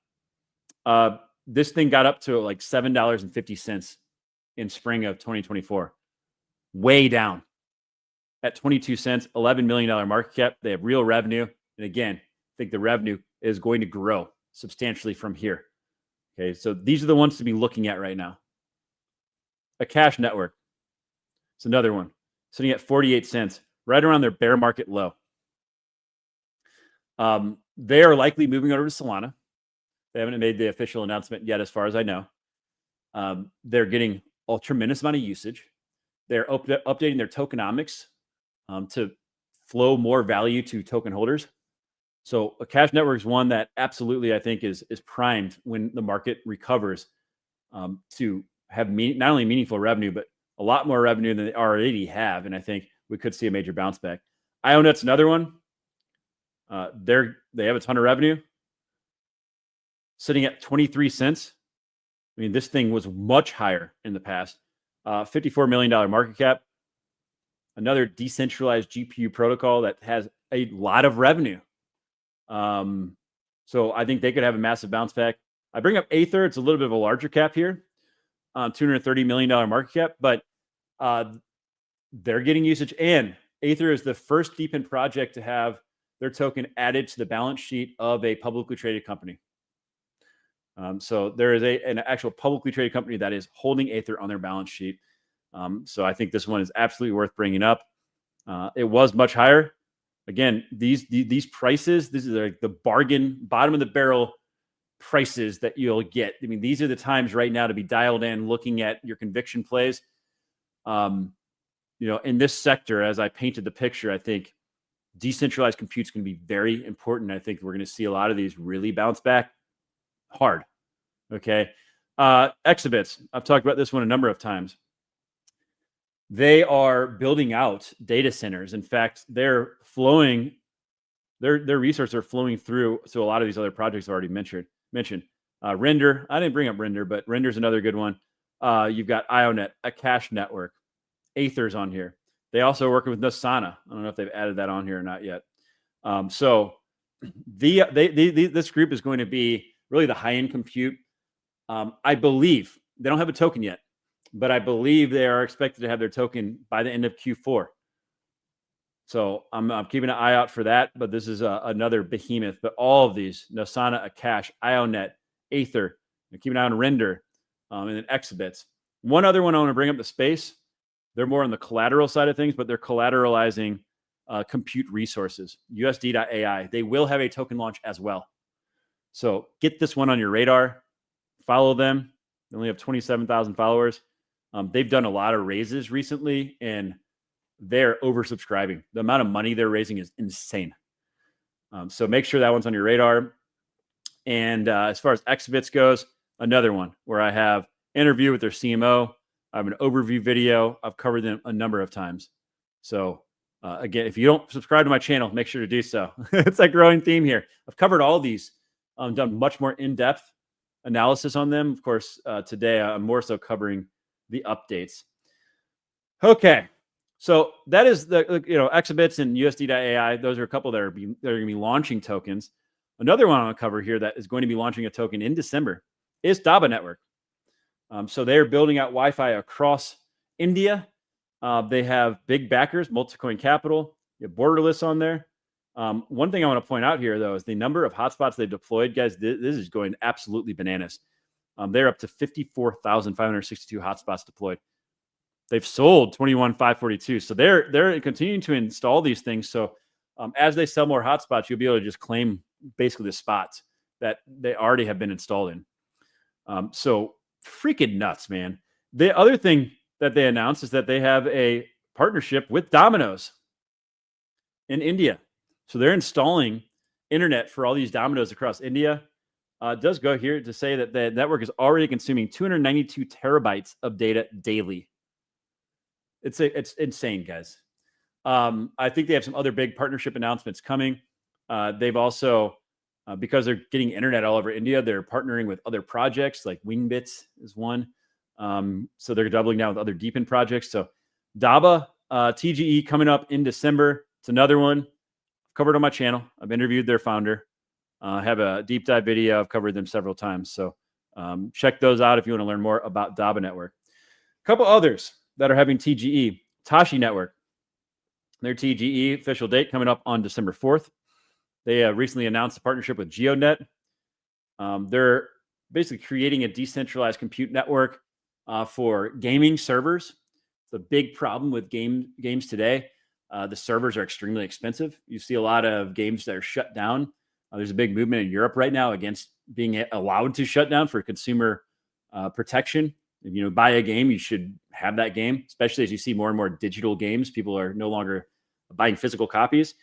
Nosana. This thing got up to like $7.50 in spring of 2024, way down at 22 cents, $11 million market cap. They have real revenue. And again, I think the revenue is going to grow substantially from here. Okay, so these are the ones to be looking at right now. A Cash Network. It's another one, sitting at 48 cents, right around their bear market low. They are likely moving over to Solana. They haven't made the official announcement yet, as far as I know. They're getting a tremendous amount of usage. They're updating their tokenomics to flow more value to token holders. So a Cash Network is one that absolutely, I think, is primed when the market recovers to have not only meaningful revenue, but a lot more revenue than they already have. And I think we could see a major bounce back. IONET's another one. They have a ton of revenue, sitting at 23 cents. I mean, this thing was much higher in the past. $54 million market cap. Another decentralized GPU protocol that has a lot of revenue. So I think they could have a massive bounce back. I bring up Aether. It's a little bit of a larger cap here, $230 million market cap, but they're getting usage. And Aether is the first DePIN project to have their token added to the balance sheet of a publicly traded company. So there is an actual publicly traded company that is holding Aether on their balance sheet. So I think this one is absolutely worth bringing up. It was much higher. Again, these prices, this is like the bargain, bottom of the barrel prices that you'll get. I mean, these are the times right now to be dialed in, looking at your conviction plays. In this sector, as I painted the picture, I think decentralized compute is going to be very important. I think we're going to see a lot of these really bounce back hard. Okay. Exhibits. I've talked about this one a number of times. They are building out data centers. In fact, they're flowing, their resources are flowing through. So a lot of these other projects I've already mentioned. Render. I didn't bring up Render, but Render's another good one. You've got IONET, a Cash Network. Aether's on here. They also are working with Nosana. I don't know if they've added that on here or not yet. So this group is going to be really the high-end compute. I believe they don't have a token yet, but I believe they are expected to have their token by the end of Q4. So I'm keeping an eye out for that. But this is another behemoth. But all of these, Nosana, Akash, IONET, Aether, keep an eye on Render, and then Exhibits. One other one I want to bring up, the space. They're more on the collateral side of things, but they're collateralizing compute resources. USD.ai. They will have a token launch as well. So get this one on your radar. Follow them. They only have 27,000 followers. They've done a lot of raises recently, and they're oversubscribing. The amount of money they're raising is insane. So make sure that one's on your radar. And as far as Exhibits goes, another one where I have interview with their CMO. I have an overview video. I've covered them a number of times. So again, if you don't subscribe to my channel, make sure to do so. It's a growing theme here. I've covered all these, done much more in-depth analysis on them. Of course, today I'm more so covering the updates. Okay. So that is the Exhibits and USD.ai. Those are a couple that are going to be launching tokens. Another one I want to cover here that is going to be launching a token in December is Daba Network. So they're building out Wi-Fi across India. They have big backers, Multicoin Capital. You have Borderless on there. One thing I want to point out here, though, is the number of hotspots they've deployed. Guys, this is going absolutely bananas. They're up to 54,562 hotspots deployed. They've sold 21,542. So they're continuing to install these things. So as they sell more hotspots, you'll be able to just claim basically the spots that they already have been installed in. So freaking nuts, man. The other thing that they announced is that they have a partnership with Domino's in India. So they're installing internet for all these Domino's across India. It does go here to say that the network is already consuming 292 terabytes of data daily. It's insane, guys. I think they have some other big partnership announcements coming. They've also, because they're getting internet all over India, they're partnering with other projects, like Wingbits is one. So they're doubling down with other DePIN projects. So DABA, TGE coming up in December. It's another one I've covered on my channel. I've interviewed their founder. I have a deep dive video. I've covered them several times. So check those out if you want to learn more about DABA Network. A couple others that are having TGE. Tashi Network. Their TGE official date coming up on December 4th. They recently announced a partnership with GeoNet. They're basically creating a decentralized compute network for gaming servers. It's a big problem with games today. The servers are extremely expensive. You see a lot of games that are shut down. There's a big movement in Europe right now against being allowed to shut down for consumer protection. If you buy a game, you should have that game, especially as you see more and more digital games. People are no longer buying physical copies.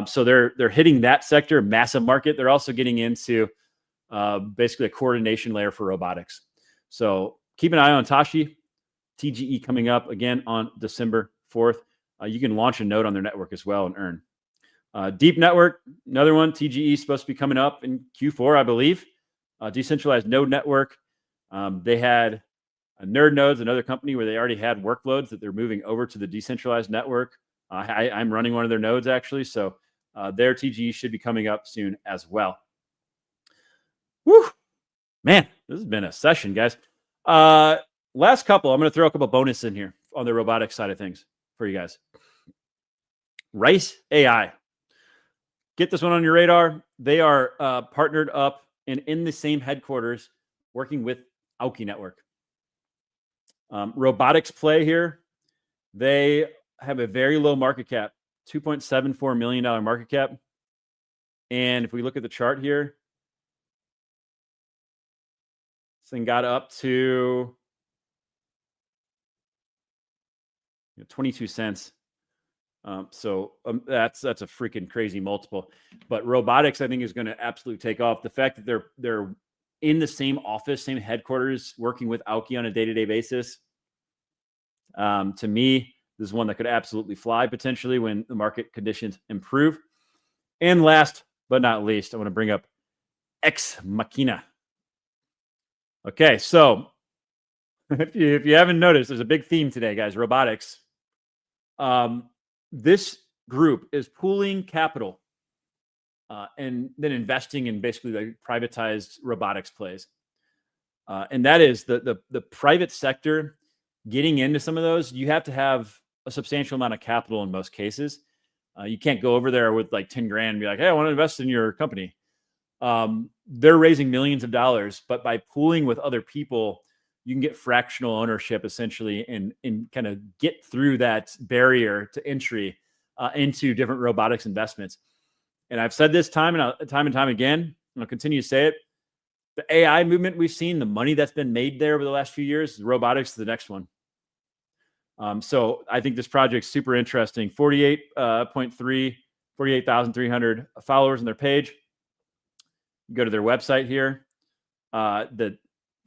So they're hitting that sector, massive market. They're also getting into basically a coordination layer for robotics. So keep an eye on Tashi, TGE coming up again on December 4th. You can launch a node on their network as well and earn. Deep Network, another one. TGE is supposed to be coming up in Q4, I believe. Decentralized node network. They had Nerd Nodes, another company where they already had workloads that they're moving over to the decentralized network. I'm running one of their nodes, actually. So their TGE should be coming up soon as well. Woo! Man, this has been a session, guys. Last couple, I'm going to throw a couple bonus in here on the robotics side of things for you guys. Rice AI. Get this one on your radar. They are partnered up and in the same headquarters working with Aoki Network. Robotics play here. They have a very low market cap, $2.74 million market cap. And if we look at the chart here, this thing got up to 22 cents. So that's a freaking crazy multiple. But robotics, I think, is going to absolutely take off. The fact that they're in the same office, same headquarters, working with Aoki on a day-to-day basis, to me, this is one that could absolutely fly potentially when the market conditions improve. And last but not least, I want to bring up Ex Machina. Okay, so if you haven't noticed, there's a big theme today, guys. Robotics. This group is pooling capital and then investing in basically like privatized robotics plays. And that is the private sector getting into some of those. You have to have a substantial amount of capital in most cases. You can't go over there with like 10 grand and be like, hey, I want to invest in your company. They're raising millions of dollars, but by pooling with other people, you can get fractional ownership essentially and kind of get through that barrier to entry into different robotics investments. And I've said this time and time again, and I'll continue to say it. The AI movement we've seen, the money that's been made there over the last few years, robotics is the next one. So I think this project's super interesting. 48,300 followers on their page. Go to their website here. I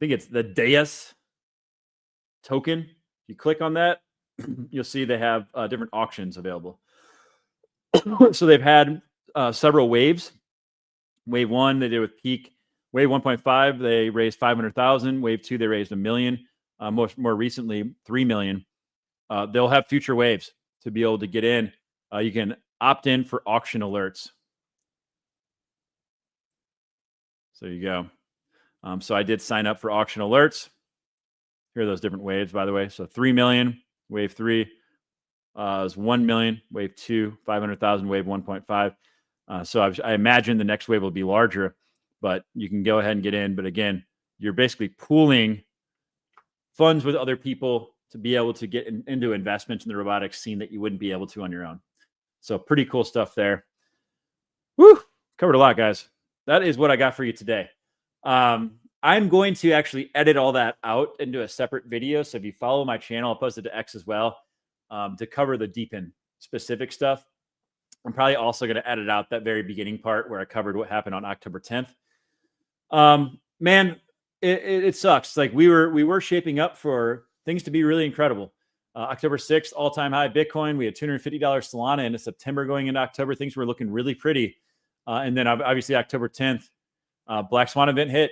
think it's the Deus token. If you click on that, you'll see they have different auctions available. So they've had several waves. Wave 1, they did with Peak. Wave 1.5, they raised 500,000. Wave 2, they raised $1 million. More recently, 3 million. They'll have future waves to be able to get in. You can opt in for auction alerts. So you go. So I did sign up for auction alerts. Here are those different waves, by the way. So 3 million, wave 3 is 1 million, wave 2, 500,000, wave 1.5. So I imagine the next wave will be larger, but you can go ahead and get in. But again, you're basically pooling funds with other people to be able to get into investments in the robotics scene that you wouldn't be able to on your own. So pretty cool stuff there. Woo! Covered a lot, guys. That is what I got for you today. I'm going to actually edit all that out into a separate video. So if you follow my channel, I'll post it to X as well to cover the DePIN specific stuff. I'm probably also going to edit out that very beginning part where I covered what happened on October 10th. Man, it sucks. Like we were shaping up for things to be really incredible. October 6th, all-time high Bitcoin. We had $250 Solana into September going into October. Things were looking really pretty. And then obviously October 10th, Black Swan event hit.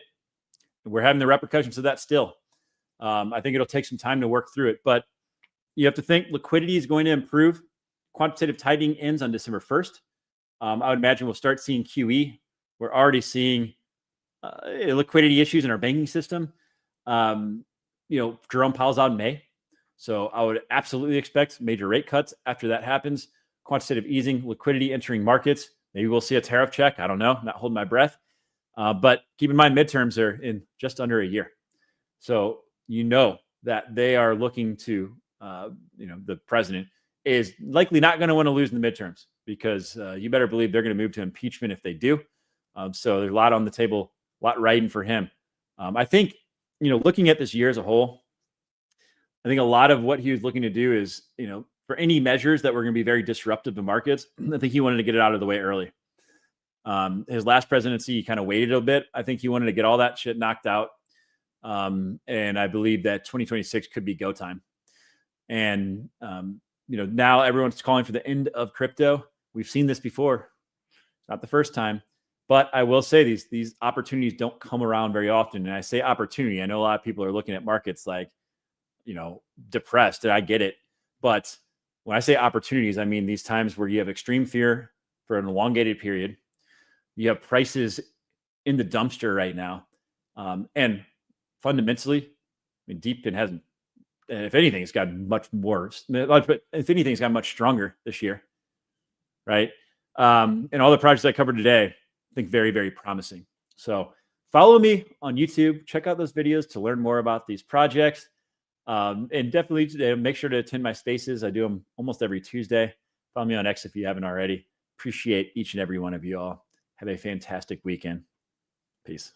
We're having the repercussions of that still. I think it'll take some time to work through it, but you have to think liquidity is going to improve. Quantitative tightening ends on December 1st. I would imagine we'll start seeing QE. We're already seeing liquidity issues in our banking system. Jerome Powell's out in May. So I would absolutely expect major rate cuts after that happens. Quantitative easing, liquidity entering markets. Maybe we'll see a tariff check. I don't know. Not holding my breath. But keep in mind, midterms are in just under a year. So you know that they are looking to, the president is likely not going to want to lose in the midterms because you better believe they're going to move to impeachment if they do. So there's a lot on the table, a lot riding for him. I think, looking at this year as a whole, I think a lot of what he was looking to do is, for any measures that were going to be very disruptive to markets, I think he wanted to get it out of the way early. His last presidency, he kind of waited a bit. I think he wanted to get all that shit knocked out. And I believe that 2026 could be go time. And, now everyone's calling for the end of crypto. We've seen this before. It's not the first time, but I will say these opportunities don't come around very often. And I say opportunity. I know a lot of people are looking at markets like, depressed, and I get it. But when I say opportunities, I mean these times where you have extreme fear for an elongated period. You have prices in the dumpster right now. And fundamentally, DePIN hasn't, if anything, it's gotten much worse. But if anything, it's gotten much stronger this year, right? And all the projects I covered today, I think very, very promising. So follow me on YouTube. Check out those videos to learn more about these projects. And definitely make sure to attend my spaces. I do them almost every Tuesday. Follow me on X if you haven't already. Appreciate each and every one of you all. Have a fantastic weekend. Peace.